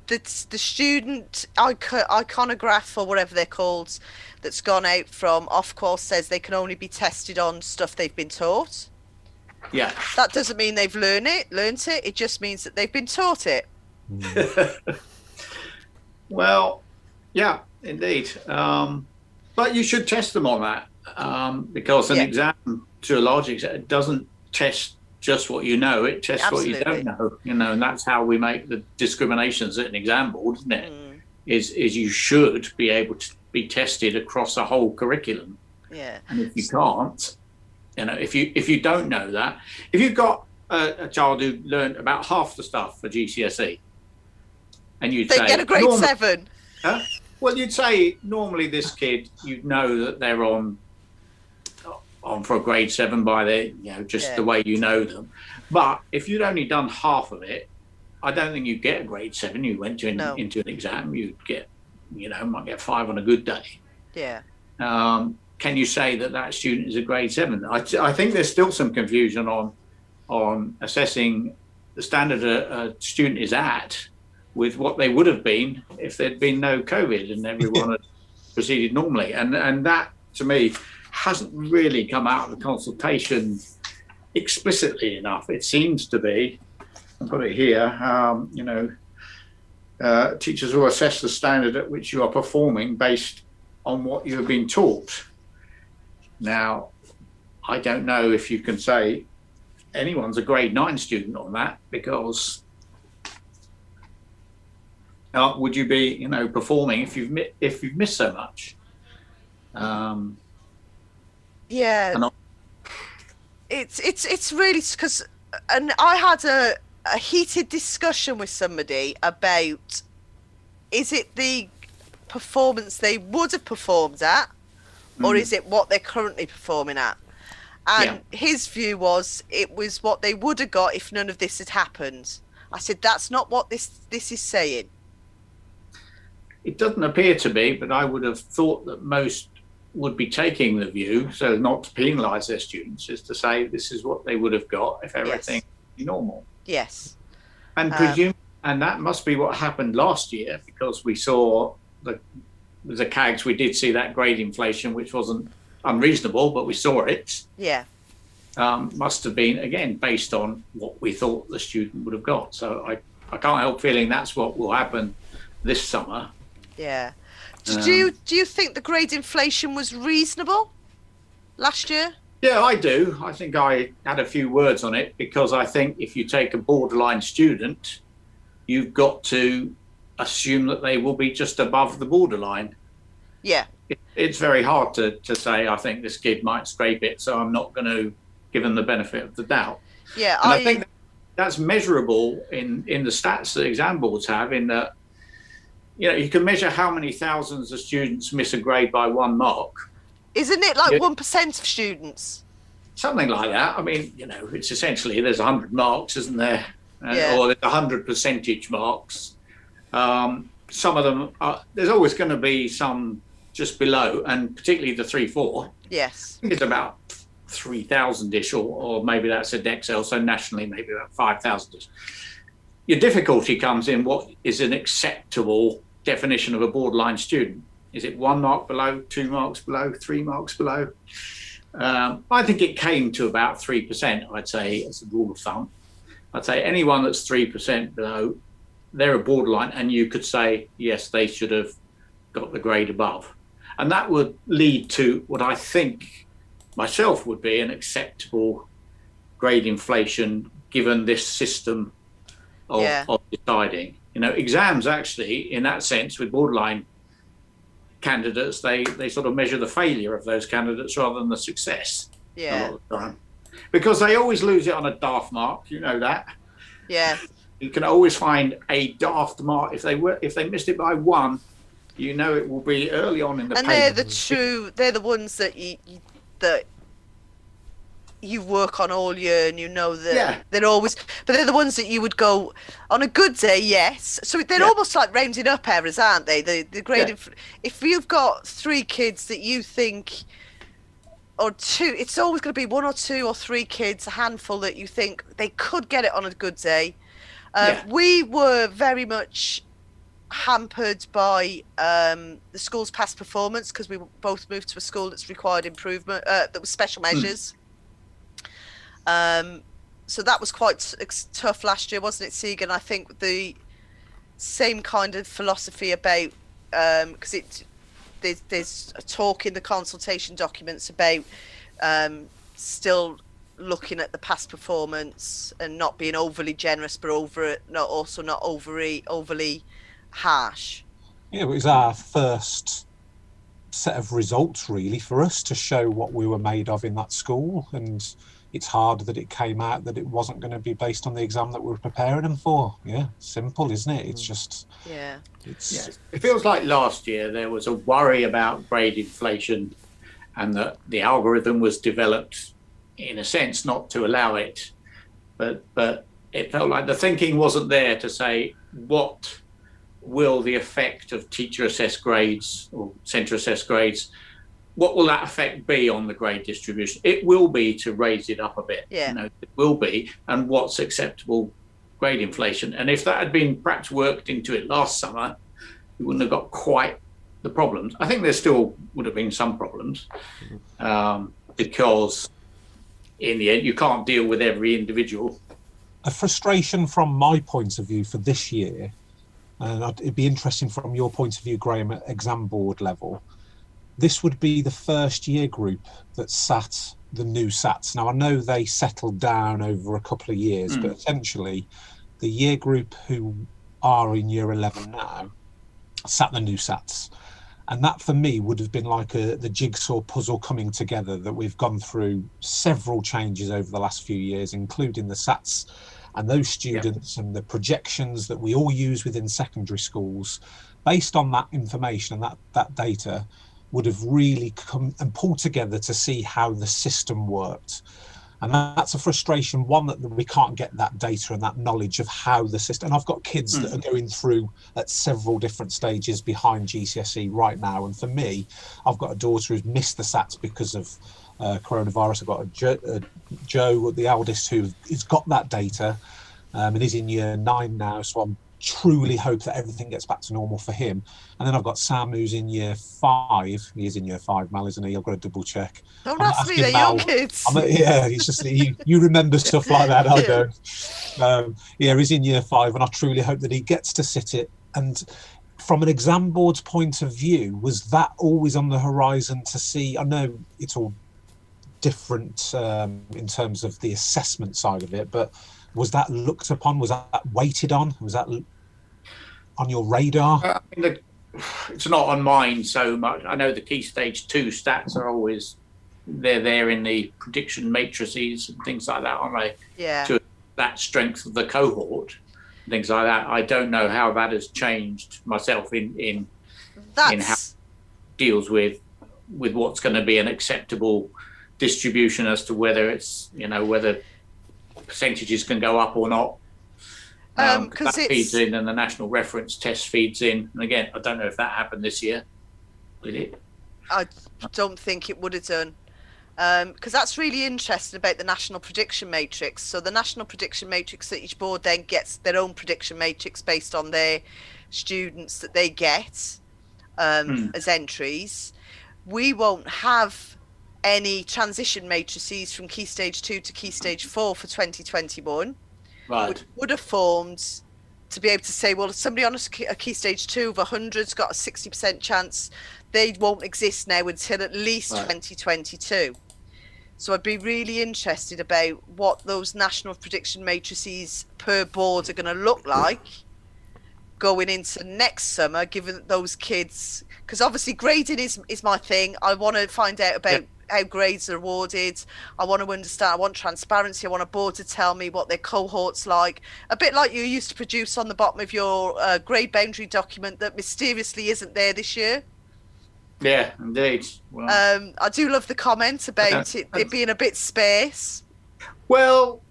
the student iconograph or whatever they're called that's gone out from Ofqual says they can only be tested on stuff they've been taught. Yeah. That doesn't mean they've learned it. It just means that they've been taught it. Well, yeah, indeed. But you should test them on that because an exam, to a large extent, doesn't test just what you know, it tests what you don't know, and that's how we make the discriminations at an exam board, isn't it? Is you should be able to be tested across a whole curriculum. Yeah. And if you can't, if you don't know that, if you've got a child who learned about half the stuff for GCSE, and you'd say they get a grade 7. Huh? Well, you'd say normally this kid, you'd know that they're on for a grade 7 by the way you know them. But if you'd only done half of it, I don't think you'd get a grade 7. You went into an exam, you'd get, might get 5 on a good day. Yeah. Can you say that student is a grade 7? I think there's still some confusion on assessing the standard a student is at with what they would have been if there'd been no COVID and everyone had proceeded normally. And that, to me, hasn't really come out of the consultation explicitly enough. It seems to be, I've got it here, teachers will assess the standard at which you are performing based on what you have been taught. Now, I don't know if you can say anyone's a grade 9 student on that, because would you be, performing if you've missed so much? It's really because, and I had a heated discussion with somebody about, is it the performance they would have performed at, or is it what they're currently performing at? And his view was it was what they would have got if none of this had happened. I said, that's not what this is saying. It doesn't appear to be, but I would have thought that most would be taking the view, so not to penalise their students, is to say this is what they would have got if everything was normal. Yes. And and that must be what happened last year, because we saw the CAGs, we did see that grade inflation, which wasn't unreasonable, but we saw it. Yeah. Must have been, again, based on what we thought the student would have got. So I can't help feeling that's what will happen this summer. Yeah. Do you think the grade inflation was reasonable last year? Yeah, I do. I think I had a few words on it, because I think if you take a borderline student, you've got to assume that they will be just above the borderline. Yeah. It's very hard to say, I think this kid might scrape it, so I'm not going to give them the benefit of the doubt. Yeah, and I think that's measurable in the stats that exam boards have, in that, you can measure how many thousands of students miss a grade by 1 mark. Isn't it like 1% of students? Something like that. I mean, it's essentially, there's 100 marks, isn't there? Or there's 100 percentage marks. Some of them, there's always going to be some just below, and particularly the 3-4. Yes. I think it's about 3,000-ish, or maybe that's at Excel, so nationally maybe about 5,000-ish. Your difficulty comes in what is an acceptable definition of a borderline student. Is it 1 mark below, 2 marks below, 3 marks below? I think it came to about 3%, I'd say, as a rule of thumb. I'd say anyone that's 3% below, they're a borderline, and you could say, yes, they should have got the grade above. And that would lead to what I think myself would be an acceptable grade inflation, given this system of deciding. Exams actually, in that sense, with borderline candidates, they sort of measure the failure of those candidates rather than the success a lot of the time. because they always lose it on a daft mark. You know that. Yeah. You can always find a daft mark if they missed it by one. You know it will be early on in the and paper. they're the ones that you work on all year, and you know that they're always, but they're the ones that you would go on a good day, yes. So they're almost like rounding up errors, aren't they? The grading. If you've got 3 kids that you think, or 2, it's always going to be 1 or 2 or 3 kids, a handful that you think they could get it on a good day. We were very much hampered by the school's past performance, because we both moved to a school that's required improvement, that was special measures. So that was quite tough last year, wasn't it, Segan? I think the same kind of philosophy about, because there's a talk in the consultation documents about still looking at the past performance and not being overly generous, but not overly harsh. Yeah, it was our first set of results really for us to show what we were made of in that school, and it's hard that it came out that it wasn't going to be based on the exam that we were preparing them for. Yeah, simple, isn't it? It's just It feels like last year there was a worry about grade inflation, and that the algorithm was developed in a sense not to allow it, but it felt like the thinking wasn't there to say what will the effect of teacher assessed grades or centre assessed grades, what will that effect be on the grade distribution? It will be to raise it up a bit. It will be, and what's acceptable grade inflation. And if that had been perhaps worked into it last summer, we wouldn't have got quite the problems. I think there still would have been some problems, because in the end you can't deal with every individual. A frustration from my point of view for this year, and it'd be interesting from your point of view, Graham, at exam board level, this would be the first year group that sat the new SATs. Now, I know they settled down over a couple of years, but essentially the year group who are in year 11 now sat the new SATs. And that for me would have been like the jigsaw puzzle coming together, that we've gone through several changes over the last few years, including the SATs and those students and the projections that we all use within secondary schools. Based on that information and that data, would have really come and pulled together to see how the system worked. And that's a frustration, one, that we can't get that data and that knowledge of how the system, and I've got kids that are going through at several different stages behind GCSE right now. And for me, I've got a daughter who's missed the SATs because of coronavirus. I've got a Joe, the eldest, who has got that data and is in year 9 now. So I'm truly hope that everything gets back to normal for him. And then I've got Sam, who's in year 5. He is in year 5, Mal, isn't he? I've got to double check. Don't ask me, they're young kids. He's just you remember stuff like that. I don't. He's in year 5, and I truly hope that he gets to sit it. And from an exam board's point of view, was that always on the horizon to see? I know it's all different in terms of the assessment side of it, but was that looked upon? Was that weighted on? Was that on your radar? It's not on mine so much. I know the key stage 2 stats are always there in the prediction matrices and things like that, aren't they? Yeah. To that strength of the cohort, things like that. I don't know how that has changed myself in how it deals with what's going to be an acceptable distribution as to whether it's whether percentages can go up or not. Because that feeds in, and the national reference test feeds in. And again, I don't know if that happened this year. Did it? I don't think it would have done. Because that's really interesting about the national prediction matrix. So the national prediction matrix, that each board then gets their own prediction matrix based on their students that they get as entries. We won't have any transition matrices from Key Stage 2 to Key Stage 4 for 2021. Right. Would have formed to be able to say, well, if somebody on a Key Stage 2 of 100's got a 60% chance, they won't exist now until at least 2022. So I'd be really interested about what those national prediction matrices per board are going to look like going into next summer, given that those kids, because obviously grading is my thing. I want to find out about how grades are awarded. I want to understand, I want transparency. I want a board to tell me what their cohort's like. A bit like you used to produce on the bottom of your grade boundary document that mysteriously isn't there this year. Yeah, indeed. Well, I do love the comment about it being a bit sparse. well,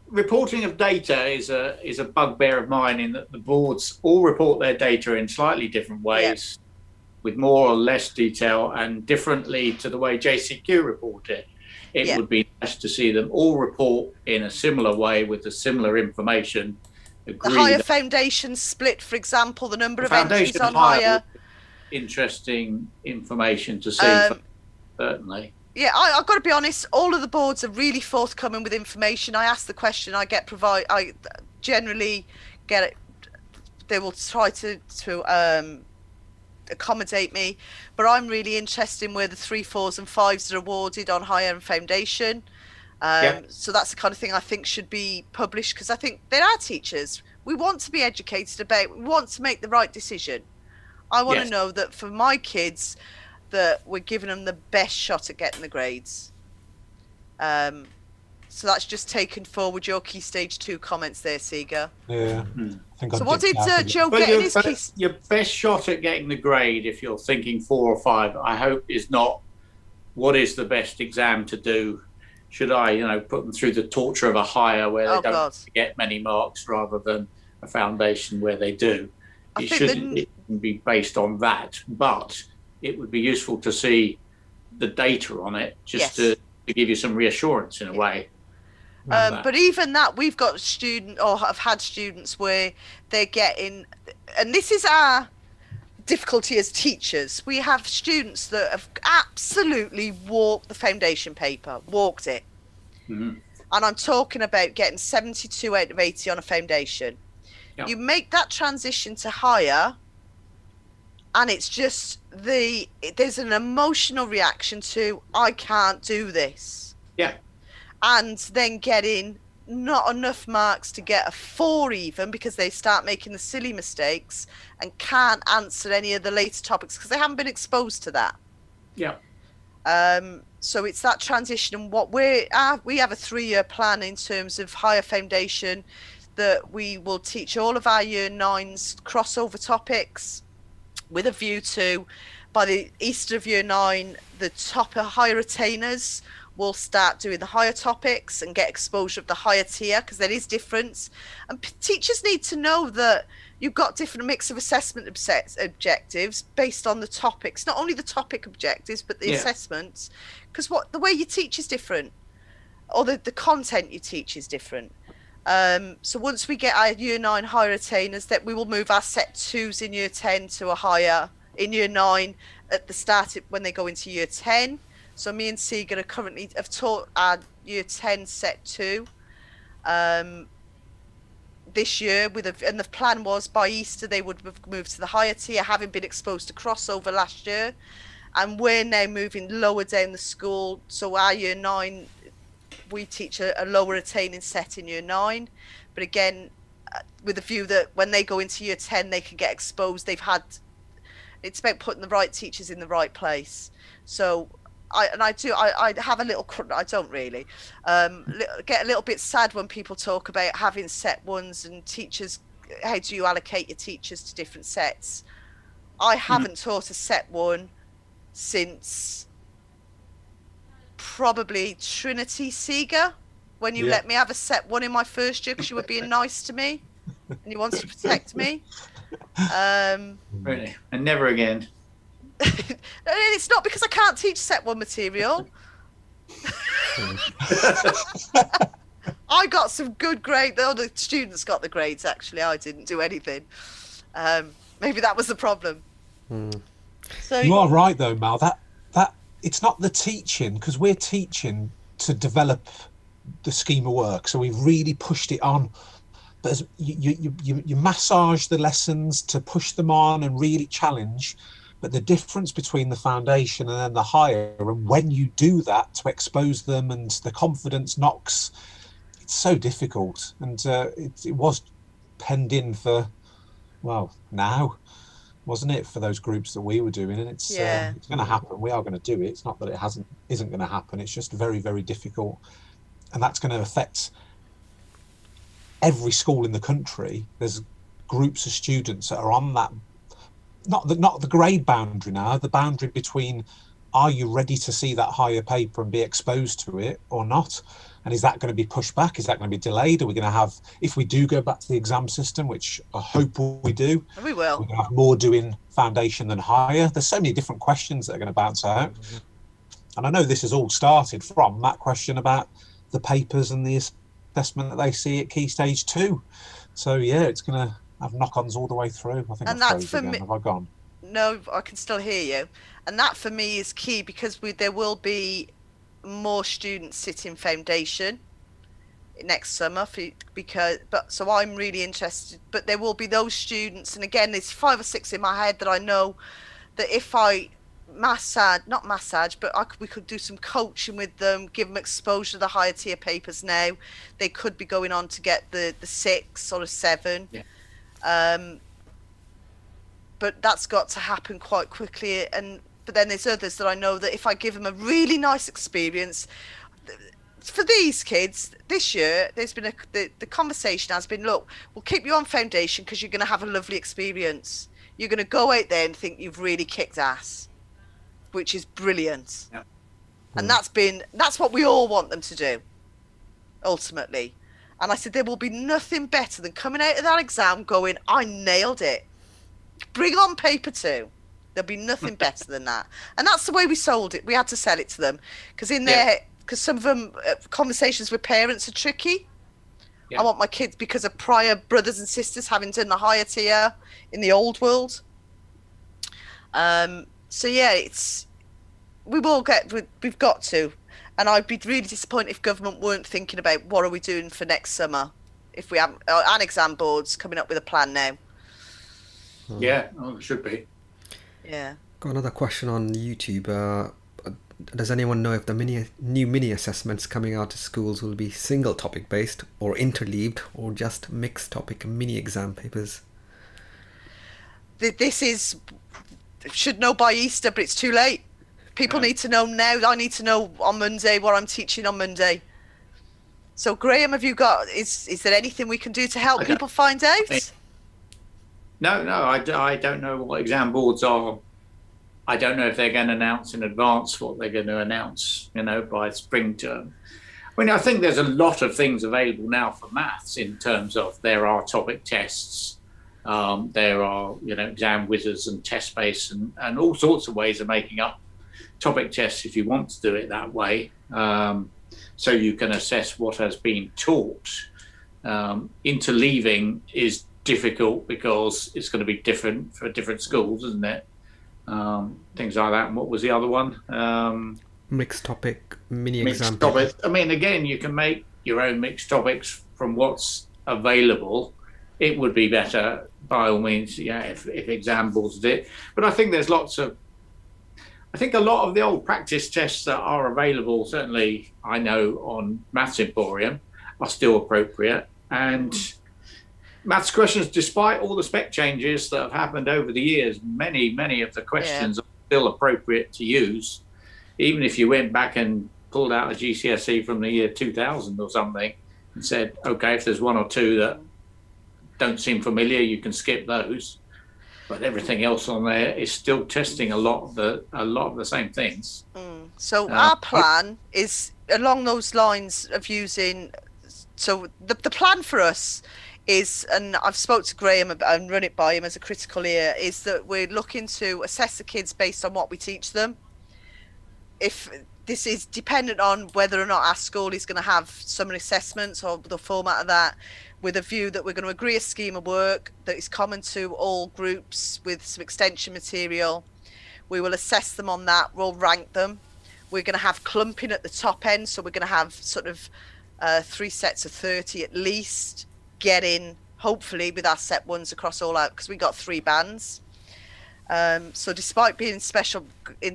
reporting of data is a bugbear of mine, in that the boards all report their data in slightly different ways, with more or less detail, and differently to the way JCQ report it. It would be nice to see them all report in a similar way with the similar information. The higher foundation split, for example, the number of entries on higher. Interesting information to see, certainly. Yeah, I've got to be honest, all of the boards are really forthcoming with information. I ask the question, I generally get it. They will try to accommodate me, but I'm really interested in where the 3, 4s and 5s are awarded on higher and foundation. So that's the kind of thing I think should be published, because I think there are teachers. We want to be educated about, we want to make the right decision. I want to know that for my kids, that we're giving them the best shot at getting the grades. So that's just taken forward your Key Stage 2 comments there, Seeger. Yeah. I think so what did Joe but get in his key? Your best shot at getting the grade, if you're thinking 4 or 5, I hope is not what is the best exam to do. Should I, put them through the torture of a higher where they don't get many marks, rather than a foundation where they do. It shouldn't be based on that, but it would be useful to see the data on it, just to give you some reassurance in a way. But even that, we've got have had students where they're getting, and this is our difficulty as teachers, we have students that have absolutely walked the foundation paper, walked it. Mm-hmm. And I'm talking about getting 72 out of 80 on a foundation. Yep. You make that transition to higher, and it's just there's an emotional reaction to, I can't do this. Yeah. And then getting not enough marks to get a 4 even, because they start making the silly mistakes and can't answer any of the later topics because they haven't been exposed to that. Yeah. So it's that transition, and what we have a 3-year plan in terms of higher foundation, that we will teach all of our year 9s crossover topics, with a view to, by the Easter of year 9, the higher attainers will start doing the higher topics and get exposure of the higher tier, because there is difference. And teachers need to know that you've got different mix of assessment objectives based on the topics, not only the topic objectives, but the assessments, because the way you teach is different, or the content you teach is different. So once we get our year 9 higher attainers, that we will move our set 2s in year 10 to a higher in year 9 at the start when they go into year 10. So me and Seeger have taught our year 10 set 2 this year, and the plan was by Easter they would have moved to the higher tier, having been exposed to crossover last year. And we're now moving lower down the school, so our year 9, we teach a lower attaining set in year 9, but again with the view that when they go into year 10 they can get exposed. It's about putting the right teachers in the right place. So I have a little, I don't really get a little bit sad when people talk about having set 1s and teachers, how do you allocate your teachers to different sets. I haven't taught a set 1 since probably Trinity, Seeger, when you let me have a set 1 in my first year because you were being nice to me and you wanted to protect me. Really? And never again. It's not because I can't teach set 1 material. I got some good grades. The other students got the grades, actually. I didn't do anything. Maybe that was the problem. So you are right though, Mal, that it's not the teaching, because we're teaching to develop the scheme of work, so we've really pushed it on, but as you massage the lessons to push them on and really challenge, but the difference between the foundation and then the higher, and when you do that to expose them and the confidence knocks, it's so difficult. And it was penned in for now, wasn't it, for those groups that we were doing? And it's going to happen. We are going to do it. It's not that it isn't going to happen. It's just very, very difficult, and that's going to affect every school in the country. There's groups of students that are on that, not the grade boundary now, the boundary between, are you ready to see that higher paper and be exposed to it or not? And is that going to be pushed back? Is that going to be delayed? Are we going to have, if we do go back to the exam system, which I hope we do, we will. We're going to have more doing foundation than higher. There's so many different questions that are going to bounce out. And I know this has all started from that question about the papers and the assessment that they see at Key Stage 2. So yeah, it's going to have knock-ons all the way through. I think and I've that's for again. me. Have I gone? No, I can still hear you. And that for me is key, because there will be more students sitting foundation next summer so I'm really interested, but there will be those students, and again there's 5 or 6 in my head that I know that if I we could do some coaching with them, give them exposure to the higher tier papers. Now they could be going on to get the 6 or a 7. But that's got to happen quite quickly. But then there's others that I know that if I give them a really nice experience, for these kids this year, there's been the conversation has been, look, we'll keep you on foundation because you're going to have a lovely experience. You're going to go out there and think you've really kicked ass, which is brilliant. Yeah. And that's what we all want them to do, ultimately. And I said, there will be nothing better than coming out of that exam going, I nailed it. Bring on paper 2. There'll be nothing better than that. And that's the way we sold it. We had to sell it to them because because some of them conversations with parents are tricky. Yeah. I want my kids, because of prior brothers and sisters having done the higher tier in the old world. So yeah, we've got to. And I'd be really disappointed if government weren't thinking about what are we doing for next summer, if we have an exam boards coming up with a plan now. Yeah, it should be. Yeah. Got another question on YouTube. Does anyone know if the new mini assessments coming out to schools will be single topic based or interleaved or just mixed topic mini exam papers? This should know by Easter, but it's too late. People need to know now. I need to know on Monday what I'm teaching on Monday. So Graham, have you got, is there anything we can do to help people find out? No, I don't know what exam boards are. I don't know if they're going to announce in advance what they're going to announce, by spring term. I mean, I think there's a lot of things available now for maths in terms of there are topic tests, there are, exam wizards and test base and all sorts of ways of making up topic tests if you want to do it that way. So you can assess what has been taught. Interleaving is difficult because it's going to be different for different schools, isn't it? Things like that. And what was the other one? Mixed topic mini exam. Topic. I mean, again, you can make your own mixed topics from what's available. It would be better by all means, if exam boards did it. But I think there's a lot of the old practice tests that are available, certainly I know on Maths Emporium, are still appropriate. And maths questions, despite all the spec changes that have happened over the years, many of the questions are still appropriate to use. Even if you went back and pulled out a GCSE from the year 2000 or something and said, okay, if there's 1 or 2 that don't seem familiar, you can skip those. But everything else on there is still testing a lot of the same things. So our plan is along those lines of using. So the plan for us is, and I've spoke to Graham and run it by him as a critical ear, is that we're looking to assess the kids based on what we teach them. If this is dependent on whether or not our school is going to have summer assessments or the format of that, with a view that we're going to agree a scheme of work that is common to all groups with some extension material. We will assess them on that. We'll rank them. We're going to have clumping at the top end. So we're going to have sort of 3 sets of 30 at least, getting hopefully with our set ones across all out, because we got 3 bands. So despite being in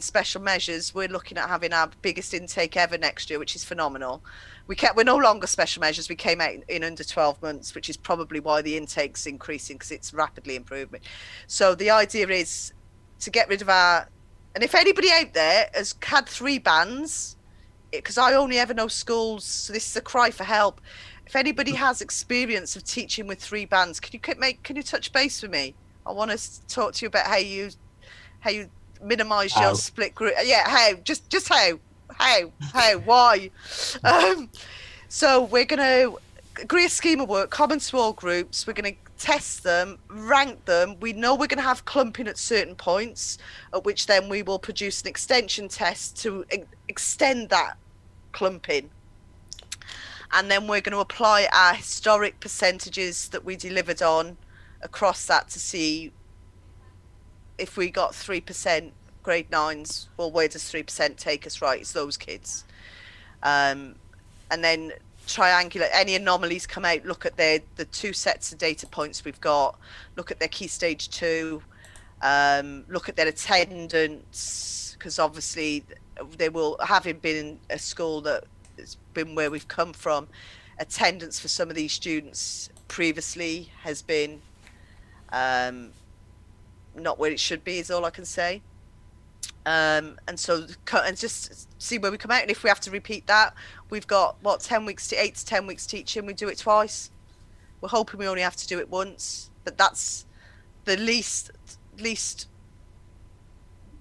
special measures, we're looking at having our biggest intake ever next year, which is phenomenal. We're no longer special measures. We came out in under 12 months, which is probably why the intake's increasing, because it's rapidly improving. So the idea is to get rid of and if anybody out there has had 3 bands, because I only ever know schools, so this is a cry for help. If anybody has experience of teaching with 3 bands, can you touch base with me? I want to talk to you about how you minimise your split group. Yeah, why? So we're going to agree a scheme of work, common to all groups. We're going to test them, rank them. We know we're going to have clumping at certain points, at which then we will produce an extension test to extend that clumping. And then we're going to apply our historic percentages that we delivered on across that to see if we got 3% grade 9s. Well, where does 3% take us? Right, it's those kids. And then triangulate any anomalies, come out, look at the 2 sets of data points we've got, look at their key stage 2, look at their attendance, because obviously they will, having been in a school that has been where we've come from, attendance for some of these students previously has been not where it should be, is all I can say. And just see where we come out, and if we have to repeat that, we've got 8 to 10 weeks teaching. We do it twice. We're hoping we only have to do it once, but that's the least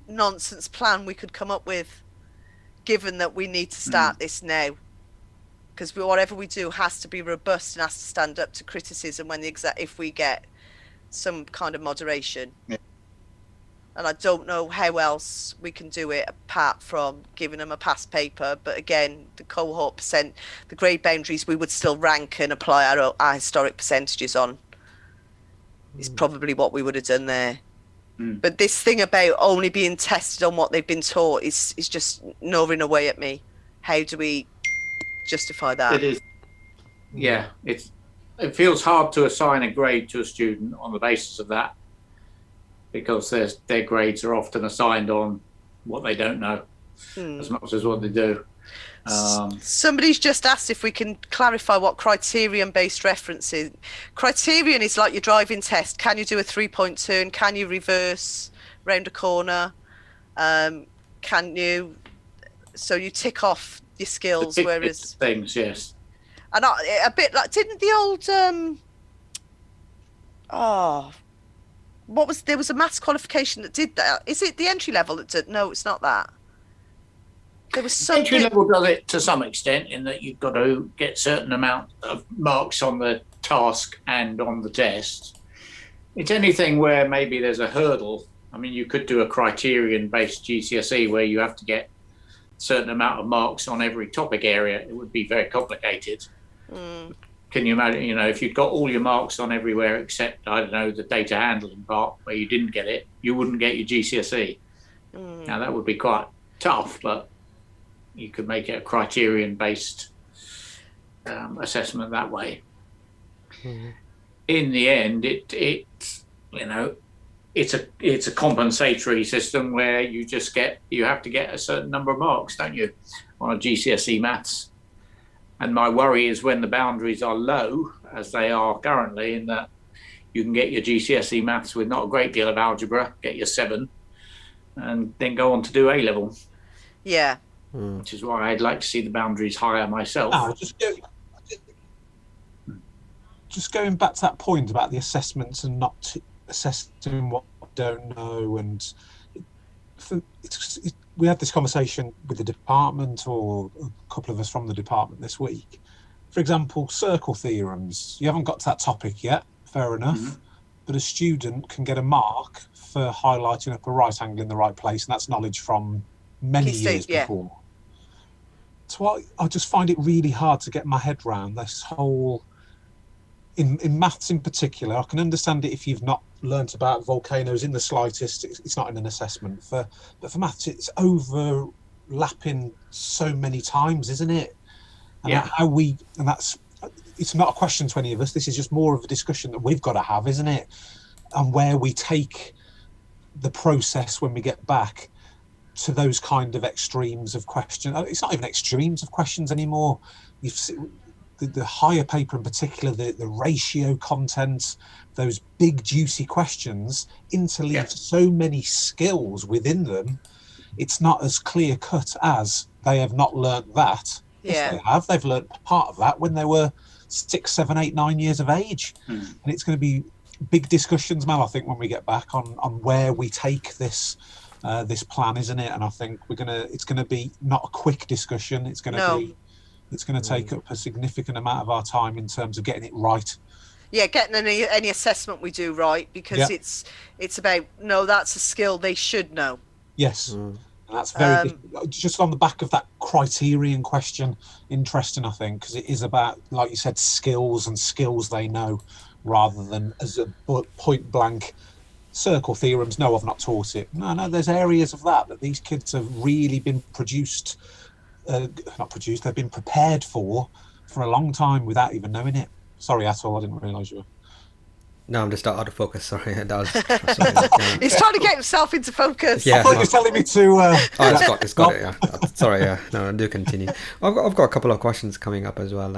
nonsense plan we could come up with, given that we need to start this now, because whatever we do has to be robust and has to stand up to criticism when if we get some kind of moderation. Yeah. And I don't know how else we can do it apart from giving them a past paper. But again, the cohort percent, the grade boundaries, we would still rank and apply our historic percentages on. Is probably what we would have done there. But this thing about only being tested on what they've been taught is just gnawing away at me. How do we justify that? It is. Yeah, it feels hard to assign a grade to a student on the basis of that, because their grades are often assigned on what they don't know as much as what they do. Somebody's just asked if we can clarify what criterion-based reference is. Criterion is like your driving test. Can you do a 3-point turn? Can you reverse round a corner? Can you? So you tick off your skills, whereas things, yes. And a bit like, didn't the old there was a maths qualification that did that. Is it the entry level that did? No, it's not that. There was some entry level does it to some extent, in that you've got to get certain amount of marks on the task and on the test. It's anything where maybe there's a hurdle. I mean, you could do a criterion-based GCSE where you have to get a certain amount of marks on every topic area. It would be very complicated. Can you imagine, if you'd got all your marks on everywhere except, I don't know, the data handling part where you didn't get it, you wouldn't get your GCSE. Now, that would be quite tough, but you could make it a criterion-based assessment that way. In the end, it's a compensatory system where you have to get a certain number of marks, don't you, on a GCSE maths. And my worry is when the boundaries are low, as they are currently, in that you can get your GCSE maths with not a great deal of algebra, get your 7, and then go on to do A-level. Yeah. Which is why I'd like to see the boundaries higher myself. Just going back to that point about the assessments and not assessing what I don't know, and we had this conversation with the department, or a couple of us from the department this week. For example, circle theorems. You haven't got to that topic yet, fair enough, but a student can get a mark for highlighting up a right angle in the right place, and that's knowledge from many years before. So I just find it really hard to get my head around this whole, in maths in particular. I can understand it if you've not learnt about volcanoes in the slightest, it's not in an assessment. But for maths, it's overlapping so many times, isn't it? And it's not a question to any of us. This is just more of a discussion that we've got to have, isn't it? And where we take the process when we get back to those kind of extremes of questions. It's not even extremes of questions anymore. The higher paper in particular, the ratio content, those big juicy questions interleave so many skills within them. It's not as clear cut as they have not learnt that. Yes, they have. They've learnt part of that when they were 6, 7, 8, 9 years of age. And it's going to be big discussions, Mel, I think, when we get back on where we take this this plan, isn't it? And I think it's gonna be not a quick discussion. It's gonna take up a significant amount of our time in terms of getting it right. Yeah, getting any assessment we do right, because it's about, no, that's a skill they should know. Yes. And that's very just on the back of that criterion question. Interesting, I think, because it is about, like you said, skills and skills they know, rather than as a point blank circle theorems. No, I've not taught it. No, there's areas of that these kids have really been they've been prepared for a long time without even knowing it. Sorry, Atul, I didn't realise you were. No, I'm just out of focus. Sorry, that was. He's trying to get himself into focus. Yeah, I thought you were telling me to. It's got it. Yeah. Sorry. Yeah. No, do continue. I've got a couple of questions coming up as well.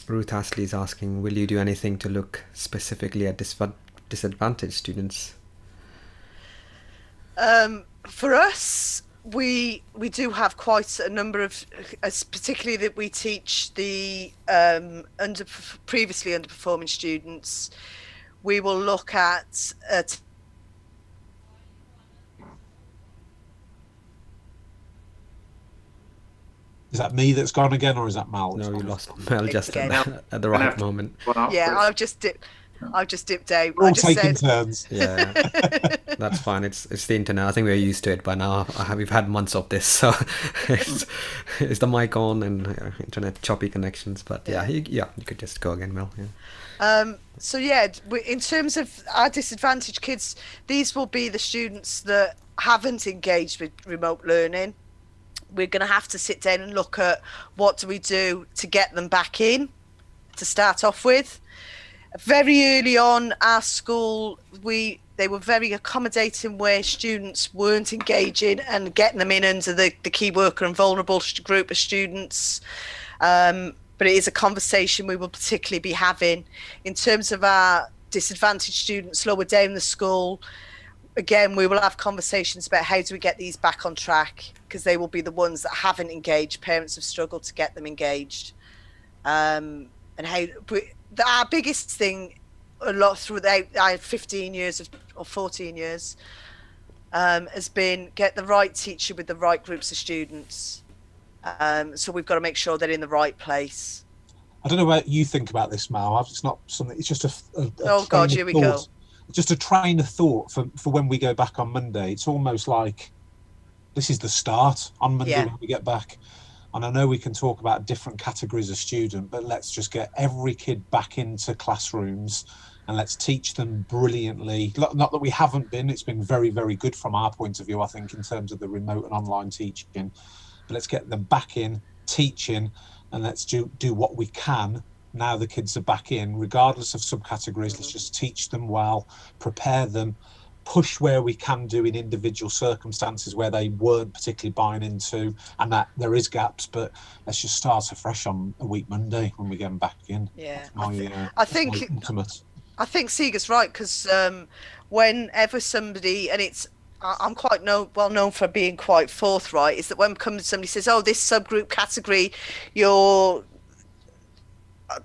Ruth Astley is asking, will you do anything to look specifically at disadvantaged students? For us, we do have quite a number of, particularly that we teach the previously underperforming students. We will look at Is that me that's gone again, or is that Mal? No, you lost Mel just at the right moment. Yeah, I've just dipped out. We're all taking turns. Yeah, that's fine. It's the internet. I think we're used to it by now. We've had months of this, so it's the mic on and internet choppy connections. But you could just go again, Mel. Yeah. So in terms of our disadvantaged kids, these will be the students that haven't engaged with remote learning. We're going to have to sit down and look at what do we do to get them back in, to start off with. Very early on, our school, they were very accommodating where students weren't engaging and getting them in under the key worker and vulnerable group of students. But it is a conversation we will particularly be having in terms of our disadvantaged students lower down the school. Again, we will have conversations about how do we get these back on track, because they will be the ones that haven't engaged. Parents have struggled to get them engaged. And our biggest thing a lot throughout our 15 years or 14 years has been get the right teacher with the right groups of students. So we've got to make sure they're in the right place. I don't know what you think about this, Mal. It's not something. It's just a oh God, here we go. Just a train of thought for when we go back on Monday. It's almost like this is the start on Monday when we get back. And I know we can talk about different categories of student, but let's just get every kid back into classrooms and let's teach them brilliantly. Not that we haven't been. It's been very, very good from our point of view, I think, in terms of the remote and online teaching. But let's get them back in teaching, and let's do what we can now the kids are back in, regardless of subcategories. Let's just teach them well, prepare them, push where we can do in individual circumstances where they weren't particularly buying into, and that there is gaps, but let's just start afresh on a week Monday when we get them back in. Yeah, I think Seeger's right, because whenever somebody, and I'm quite well known for being quite forthright, is that when somebody says, oh, this subgroup category,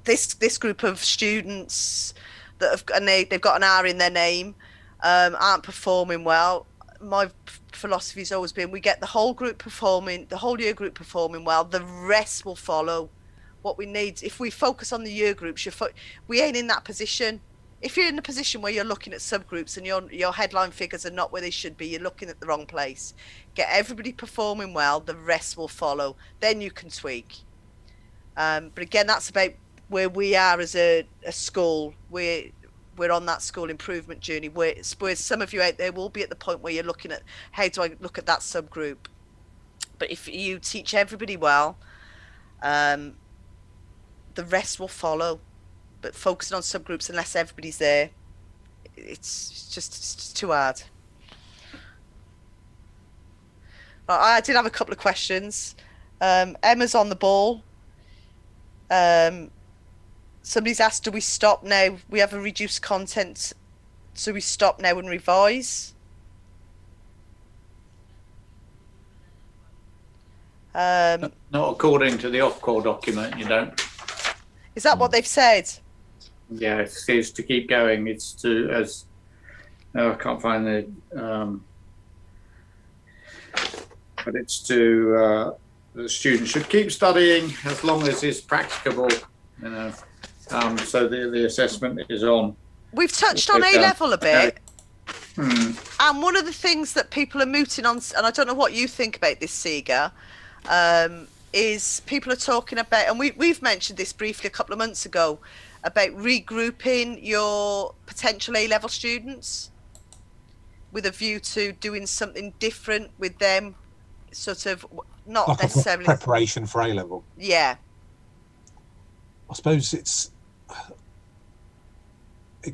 this group of students that have, and they've got an R in their name, aren't performing well. My philosophy has always been we get the whole year group performing well, the rest will follow. What we need, if we focus on the year groups, we ain't in that position. If you're in a position where you're looking at subgroups and your headline figures are not where they should be, you're looking at the wrong place. Get everybody performing well, the rest will follow. Then you can tweak. But again, that's about where we are as a school. We're on that school improvement journey where some of you out there will be at the point where you're looking at how do I look at that subgroup. But if you teach everybody well, the rest will follow. But focusing on subgroups unless everybody's there, it's too hard. I did have a couple of questions. Emma's on the ball. Somebody's asked, do we stop now? We have a reduced content, so we stop now and revise? Not according to the Ofqual document, you don't. Is that what they've said? Yeah, it says to keep going. It's to, as no, I can't find the, but it's to the student should keep studying as long as it's practicable. You know, so the assessment is on. We've touched on A level a bit. Hmm. And one of the things that people are mooting on, and I don't know what you think about this, Seeger, is people are talking about, and we've mentioned this briefly a couple of months ago, about regrouping your potential A-level students with a view to doing something different with them, sort of not like necessarily a preparation for A-level. Yeah. I suppose it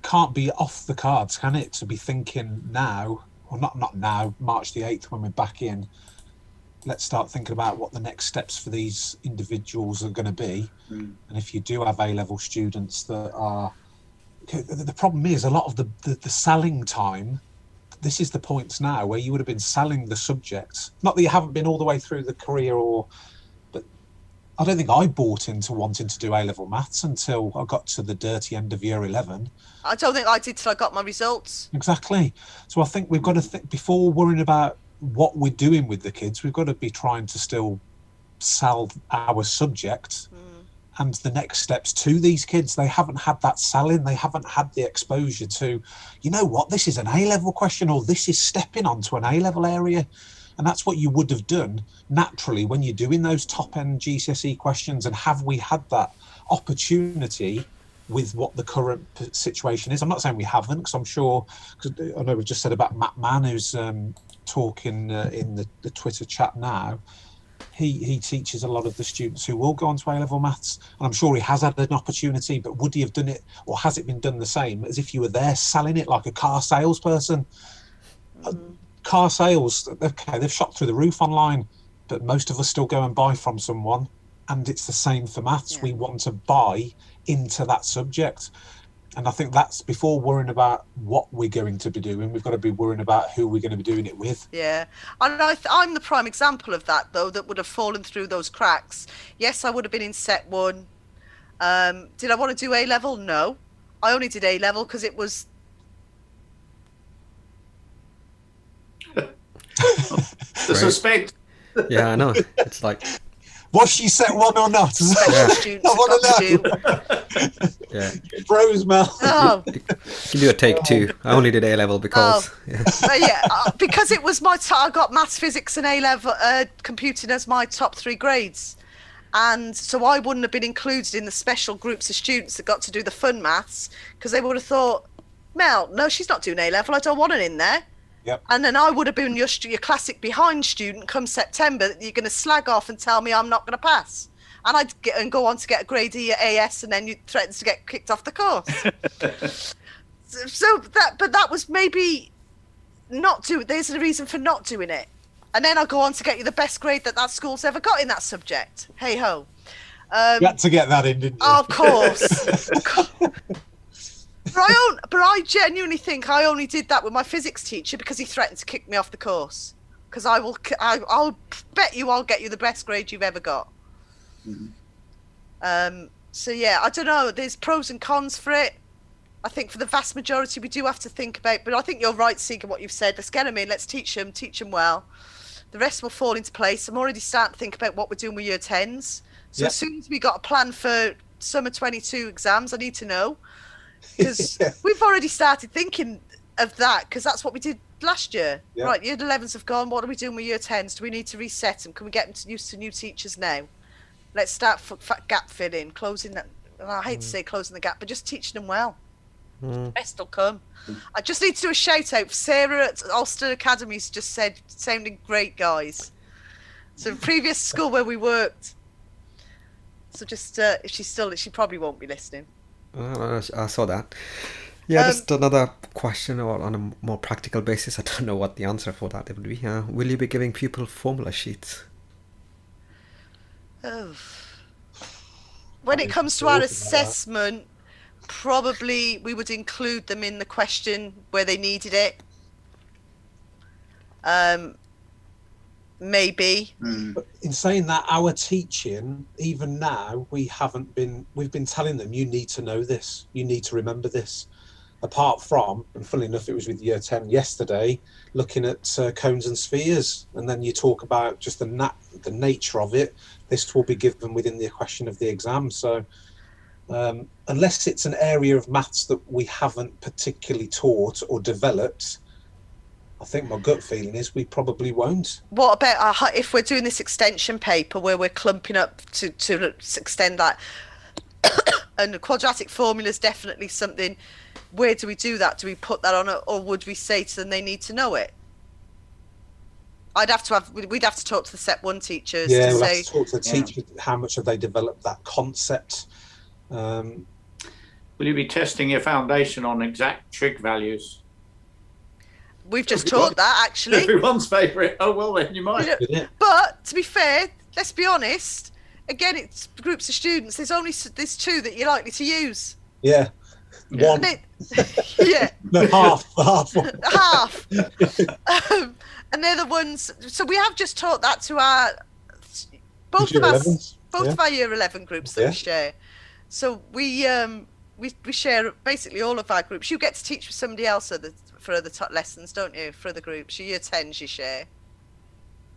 can't be off the cards, can it, to be thinking now, or not now, March the 8th when we're back in, let's start thinking about what the next steps for these individuals are going to be. And if you do have A-level students that are, the problem is a lot of the selling time, this is the points now where you would have been selling the subjects, not that you haven't been all the way through the career, but I don't think I bought into wanting to do A-level maths until I got to the dirty end of year 11. I don't think I did till I got my results. Exactly. So I think we've got to think, before worrying about what we're doing with the kids, we've got to be trying to still sell our subject and the next steps to these kids. They haven't had that selling, they haven't had the exposure to, you know what, this is an A-level question, or this is stepping onto an A-level area. And that's what you would have done naturally when you're doing those top-end GCSE questions. And have we had that opportunity with what the current situation is? I'm not saying we haven't, because I'm sure, because I know we've just said about Matt Mann, who's talking in the Twitter chat now. He teaches a lot of the students who will go on to A-level maths, and I'm sure he has had an opportunity, but would he have done it, or has it been done the same as if you were there selling it like a car salesperson? Car sales, okay, they've shot through the roof online, but most of us still go and buy from someone, and it's the same for maths. We want to buy into that subject, and I think that's, before worrying about what we're going to be doing, we've got to be worrying about who we're going to be doing it with. Yeah, and I'm the prime example of that, though, that would have fallen through those cracks. Yes, I would have been in set 1. Did I want to do A-level? No, I only did A-level because it was The suspect. Yeah, I know. It's like, was she set 1 or not? students I want to know. yeah, Bros, Mel. Oh, you can do a take 2. I only did A-level because, but yeah, because it was my I got maths, physics, and A-level computing as my top 3 grades, and so I wouldn't have been included in the special groups of students that got to do the fun maths, because they would have thought, Mel, no, she's not doing A-level. I don't want her in there. Yep. And then I would have been your classic behind student come September that you're going to slag off and tell me I'm not going to pass. And I'd go on to get a grade E at AS, and then you threaten to get kicked off the course. But that was maybe not do. There's a reason for not doing it. And then I'll go on to get you the best grade that school's ever got in that subject. Hey ho. You had to get that in, didn't you? Of course. But I genuinely think I only did that with my physics teacher because he threatened to kick me off the course. Because I'll bet you I'll get you the best grade you've ever got. So yeah, I don't know. There's pros and cons for it. I think for the vast majority we do have to think about. But I think you're right, Seeker, what you've said. Let's get them in. Let's teach them well. The rest will fall into place. I'm already starting to think about what we're doing with year 10s. So as soon as we got a plan for summer 22 exams, I need to know. Because we've already started thinking of that, because that's what we did last year. Yeah. Right, year 11s have gone. What are we doing with year 10s? Do we need to reset them? Can we get them used to new teachers now? Let's start gap filling, closing that. I hate to say closing the gap, but just teaching them well. Best will come. I just need to do a shout out for Sarah at Ulster Academies. Just said, sounding great, guys. So previous school where we worked. So just if she probably won't be listening. I saw that. Yeah, just another question, or on a more practical basis. I don't know what the answer for that would be. Will you be giving people formula sheets? Oh. When it comes to our assessment, probably we would include them in the question where they needed it. Maybe. But in saying that, our teaching, even now, we've been telling them, you need to know this, you need to remember this. Apart from, and funnily enough, it was with year 10 yesterday, looking at cones and spheres, and then you talk about just the nature of it. This will be given within the question of the exam. So unless it's an area of maths that we haven't particularly taught or developed, I think my gut feeling is we probably won't. What about if we're doing this extension paper where we're clumping up to extend that? And the quadratic formula is definitely something. Where do we do that? Do we put that on, or would we say to them they need to know it? We'd have to talk to the Set 1 teachers. Yeah, to we'll say, have to talk to the teacher. How much have they developed that concept? Will you be testing your foundation on exact trig values? We've just taught that, actually. Everyone's favourite. Oh, well, then you might. But to be fair, let's be honest. Again, it's groups of students. There's two that you're likely to use. Yeah. One. Yeah. No, half. Half. And they're the ones. So we have just taught that to both of our year 11 groups that we share. So we share basically all of our groups. You get to teach with somebody else for other lessons, don't you? For other groups, your year 10s you share.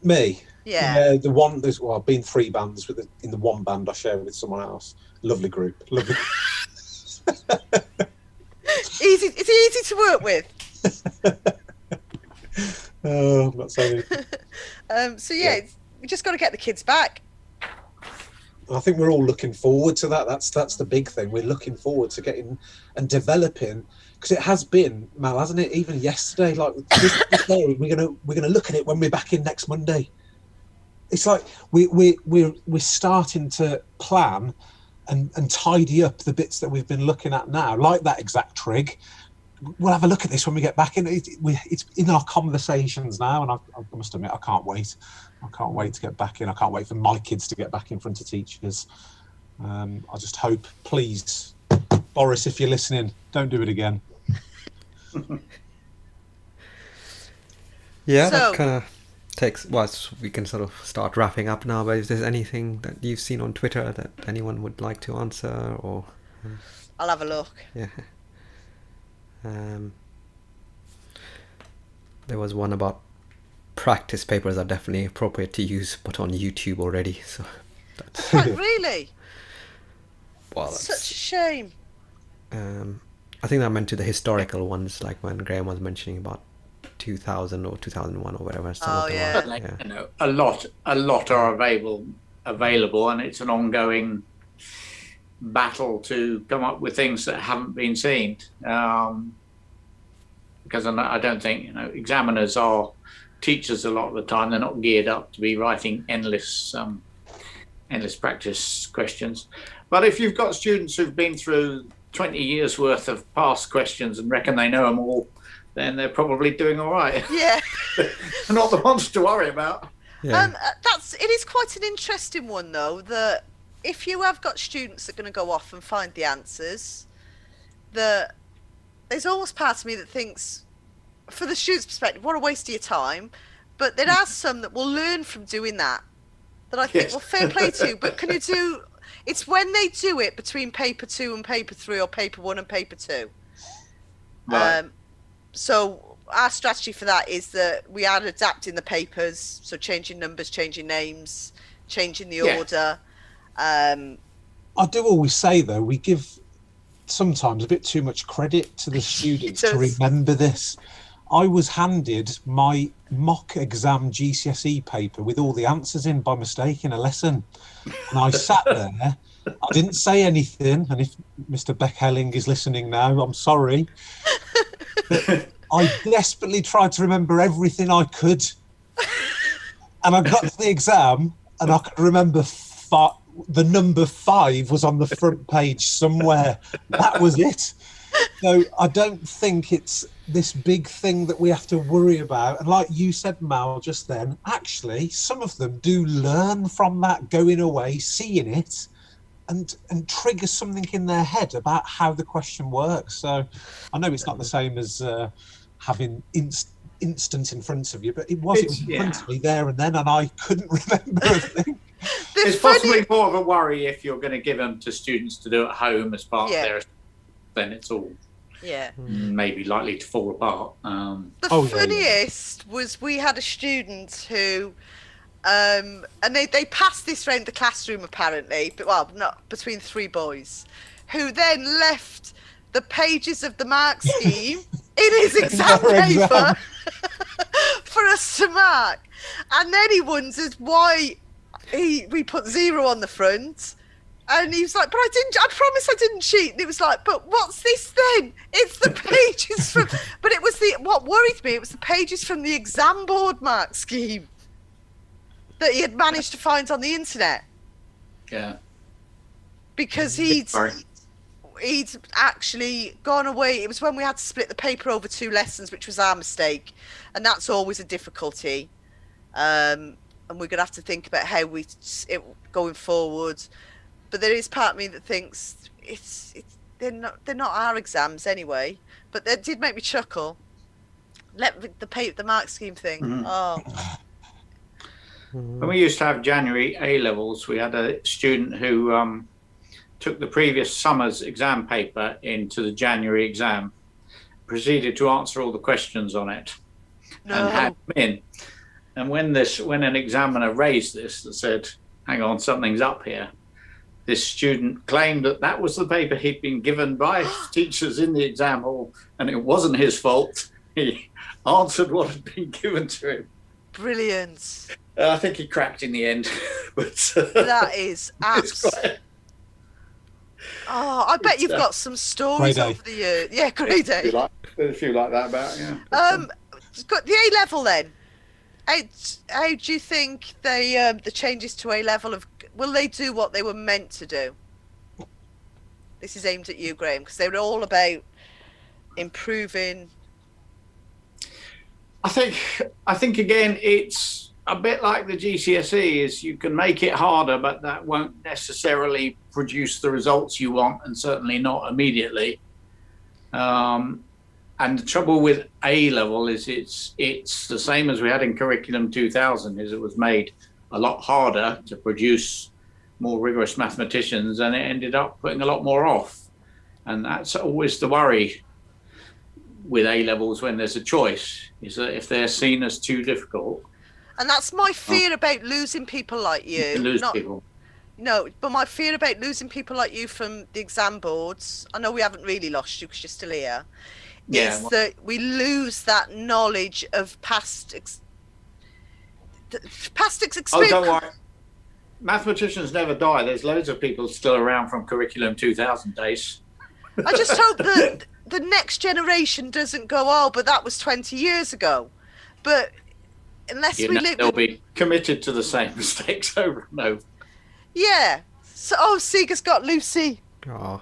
Me. Yeah. The one. I've been 3 bands in the one band I share with someone else. Lovely group. Lovely. Easy. It's easy to work with. Oh, I'm not saying anything. So we just got to get the kids back. I think we're all looking forward to that. That's the big thing. We're looking forward to getting and developing, because it has been, Mal, hasn't it? Even yesterday, like we're gonna look at it when we're back in next Monday. It's like we're starting to plan and tidy up the bits that we've been looking at now, like that exact trig. We'll have a look at this when we get back in. It's in our conversations now, and I must admit, I can't wait. I can't wait to get back in. I can't wait for my kids to get back in front of teachers. I just hope, please, Boris, if you're listening, don't do it again. Yeah, so, that kind of takes. Well, we can sort of start wrapping up now. But if there's anything that you've seen on Twitter that anyone would like to answer, or I'll have a look. Yeah. There was one about practice papers are definitely appropriate to use, but on YouTube already. So that's really? Well, that's such a shame. I think that meant to the historical ones, like when Graham was mentioning about 2000 or 2001 or whatever. You know, a lot are available, and it's an ongoing battle to come up with things that haven't been seen. Because I don't think, examiners are teachers a lot of the time. They're not geared up to be writing endless practice questions. But if you've got students who've been through 20 years worth of past questions and reckon they know them all, then they're probably doing all right. Yeah. They're not the ones to worry about. Yeah. It is quite an interesting one, though, that if you have got students that are going to go off and find the answers, that there's almost part of me that thinks, for the student's perspective, what a waste of your time. But there are some that will learn from doing that I think, well, fair play to you, but can you do... It's when they do it between paper 2 and paper 3, or paper 1 and paper 2. Right. So our strategy for that is that we are adapting the papers, so changing numbers, changing names, changing the order. I do always say, though, we give sometimes a bit too much credit to the students to remember this. I was handed my mock exam GCSE paper with all the answers in by mistake in a lesson. And I sat there, I didn't say anything. And if Mr. Beck-Helling is listening now, I'm sorry. But I desperately tried to remember everything I could. And I got to the exam and I could remember the number 5 was on the front page somewhere. That was it. So I don't think it's this big thing that we have to worry about. And like you said, Mal, just then, actually, some of them do learn from that, going away, seeing it, and trigger something in their head about how the question works. So I know it's not the same as having instant in front of you, but it was in front of me there and then, and I couldn't remember a thing. It's possibly more of a worry if you're going to give them to students to do at home as part of their, then it's all maybe likely to fall apart. The funniest was we had a student who, and they passed this round the classroom apparently, but well, not between 3 boys, who then left the pages of the mark scheme in his exam paper for us to mark, and then he wondered why we put 0 on the front. And he was like, but I promise I didn't cheat. And it was like, but what's this then? It's the pages from, but it was what worried me, it was the pages from the exam board mark scheme that he had managed to find on the internet. Yeah. Because he'd actually gone away. It was when we had to split the paper over 2 lessons, which was our mistake. And that's always a difficulty. And we're going to have to think about how going forward. But there is part of me that thinks they're not our exams anyway. But that did make me chuckle. The mark scheme thing. Mm-hmm. Oh. When we used to have January A levels, we had a student who took the previous summer's exam paper into the January exam, proceeded to answer all the questions on it, and had them in. And when an examiner raised this and said, "Hang on, something's up here," this student claimed that was the paper he'd been given by teachers in the exam hall, and it wasn't his fault. He answered what had been given to him. Brilliant. I think he cracked in the end. But that is absolutely. Oh, I bet you've got some stories over the years. Yeah, grade A. There's a few like that about, yeah. Got the A level then. How do you think the changes to A level will they do what they were meant to do? This is aimed at you, Graham, because they were all about improving. I think again, it's a bit like the GCSE, is you can make it harder, but that won't necessarily produce the results you want, and certainly not immediately. And the trouble with A level is it's the same as we had in Curriculum 2000, is it was made a lot harder to produce more rigorous mathematicians, and it ended up putting a lot more off. And that's always the worry with A levels when there's a choice, is that if they're seen as too difficult. And that's my fear about losing people like you. You lose people. No, but my fear about losing people like you from the exam boards, I know we haven't really lost you because you're still here, is that we lose that knowledge of past experience. Oh, don't worry. Mathematicians never die. There's loads of people still around from Curriculum 2000 days. I just hope that the next generation doesn't go, oh, but that was 20 years ago. But unless they'll be committed to the same mistakes over and over. Yeah. So, Seeger's got Lucy. Oh.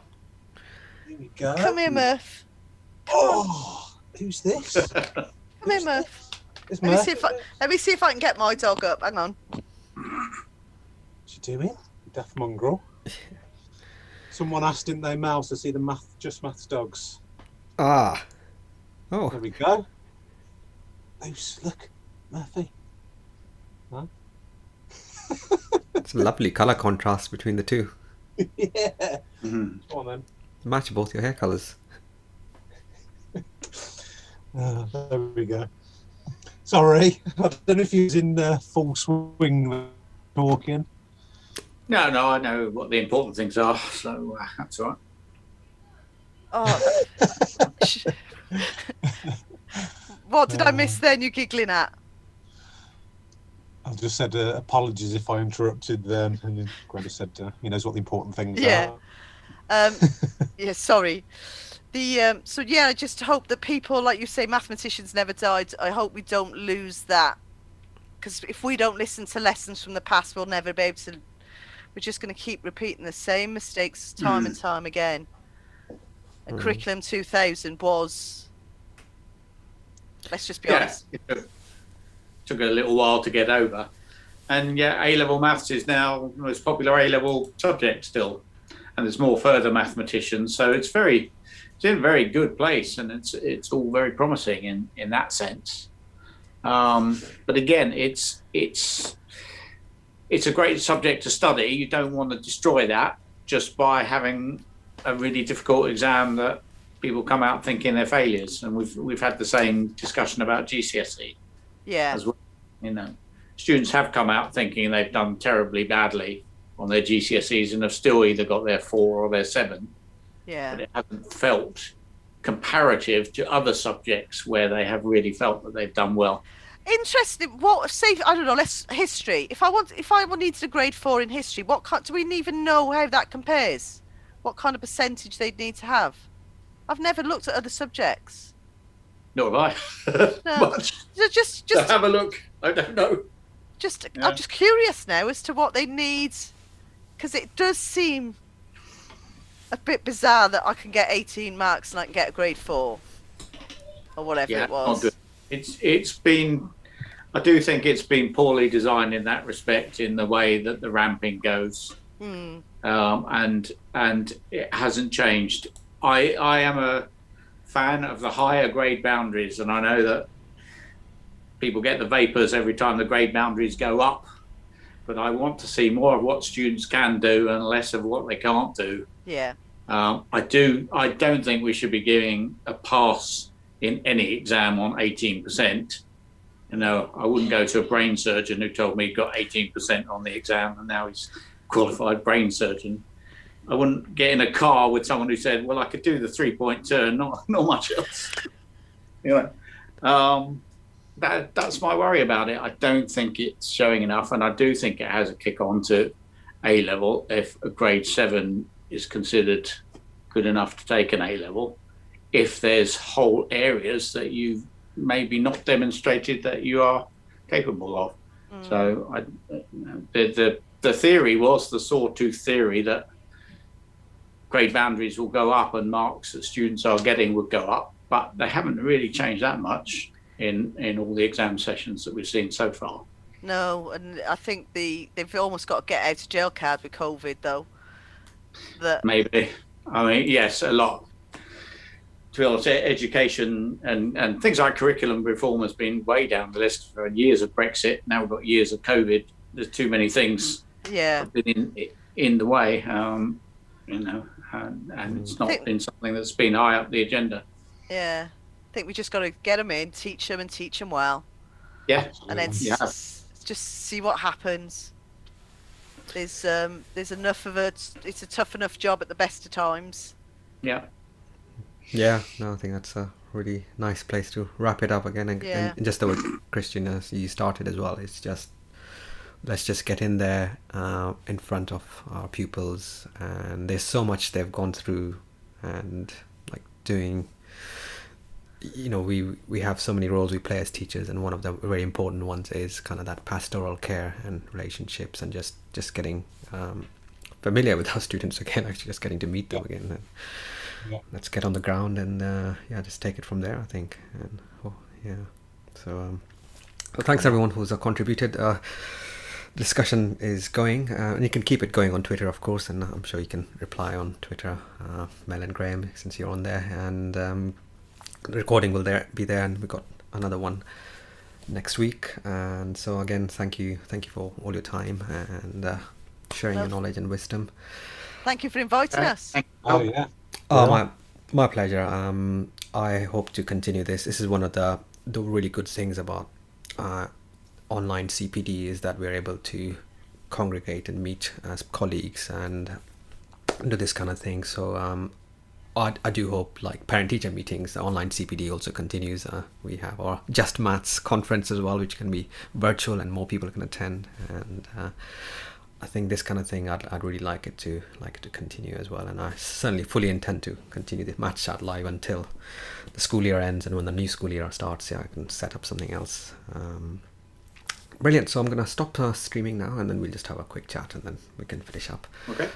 Here we go. Come here, Murph. Who's this? Come here, Murph. Let me see if I can get my dog up. Hang on. What's she doing? Deaf mongrel. Someone asked, didn't they, Mouse, to see the JustMaths dogs? Ah. Oh. There we go. Look, Murphy. Huh? It's a lovely colour contrast between the two. Yeah. Mm-hmm. Come on then. Match both your hair colours. There we go. Sorry, I don't know if he was in full swing talking. No, I know what the important things are, so that's all right. Oh. What did I miss then, you giggling at? I just said apologies if I interrupted them, and then Greta said he knows what the important things are. Yeah, sorry. I just hope that people, like you say, mathematicians never died. I hope we don't lose that, because if we don't listen to lessons from the past, we'll never be able to. We're just going to keep repeating the same mistakes time and time again. And Curriculum 2000 was, let's just be honest. It took a little while to get over. And yeah, A-level maths is now the most popular A-level subject still. And there's more further mathematicians. So it's in a very good place, and it's all very promising in that sense. But again, it's a great subject to study. You don't want to destroy that just by having a really difficult exam that people come out thinking they're failures. And we've had the same discussion about GCSE. Yeah. As well. Students have come out thinking they've done terribly badly on their GCSEs and have still either got their 4 or their 7. Yeah. But it hasn't felt comparative to other subjects where they have really felt that they've done well. Interesting. I don't know. History. If I needed a grade 4 in history, do we even know how that compares? What kind of percentage they'd need to have? I've never looked at other subjects. Nor have I. No. Just have a look. I don't know. I'm just curious now as to what they need, because it does seem a bit bizarre that I can get 18 marks and I can get a grade 4 or whatever it was. Not good. I do think it's been poorly designed in that respect, in the way that the ramping goes, and it hasn't changed. I am a fan of the higher grade boundaries, and I know that people get the vapors every time the grade boundaries go up, but I want to see more of what students can do and less of what they can't do. Yeah. I don't think we should be giving a pass in any exam on 18%. I wouldn't go to a brain surgeon who told me he got 18% on the exam and now he's a qualified brain surgeon. I wouldn't get in a car with someone who said, well, I could do the 3-point turn, not much else. That's my worry about it. I don't think it's showing enough, and I do think it has a kick on to A-level if a grade 7 is considered good enough to take an A-level, if there's whole areas that you've maybe not demonstrated that you are capable of. So the theory was the sawtooth theory that grade boundaries will go up and marks that students are getting would go up, but they haven't really changed that much in all the exam sessions that we've seen so far. No, and I think they've almost got a get out of jail card with COVID though. Maybe. I mean, yes, a lot. To be honest, education and things like curriculum reform has been way down the list for years of Brexit. Now we've got years of COVID. There's too many things have been in the way, and it's not been something that's been high up the agenda. Yeah. I think we just got to get them in, teach them well. Yeah. And then just see what happens. There's enough of it. It's a tough enough job at the best of times. Yeah. Yeah, no, I think that's a really nice place to wrap it up again. And just the way, Christian, as you started as well, it's just, let's just get in there in front of our pupils. And there's so much they've gone through, and like doing, we have so many roles we play as teachers, and one of the very important ones is kind of that pastoral care and relationships, and just getting familiar with our students again, actually just getting to meet them again. And let's get on the ground and just take it from there, I think. And so thanks everyone who's contributed. Discussion is going, and you can keep it going on Twitter, of course, and I'm sure you can reply on Twitter, Mel and Graham, since you're on there, and the recording will be there, and we've got another one next week. And so again, thank you for all your time and sharing your knowledge and wisdom. Thank you for inviting us. Oh yeah. My pleasure. I hope to continue this. This is one of the really good things about online CPD, is that we're able to congregate and meet as colleagues and do this kind of thing. So I do hope, like parent-teacher meetings, the online CPD also continues. We have our JustMaths conference as well, which can be virtual and more people can attend. And I think this kind of thing, I'd really like it to continue as well. And I certainly fully intend to continue the Maths Chat live until the school year ends, and when the new school year starts, I can set up something else. Brilliant. So I'm going to stop streaming now, and then we'll just have a quick chat, and then we can finish up. Okay.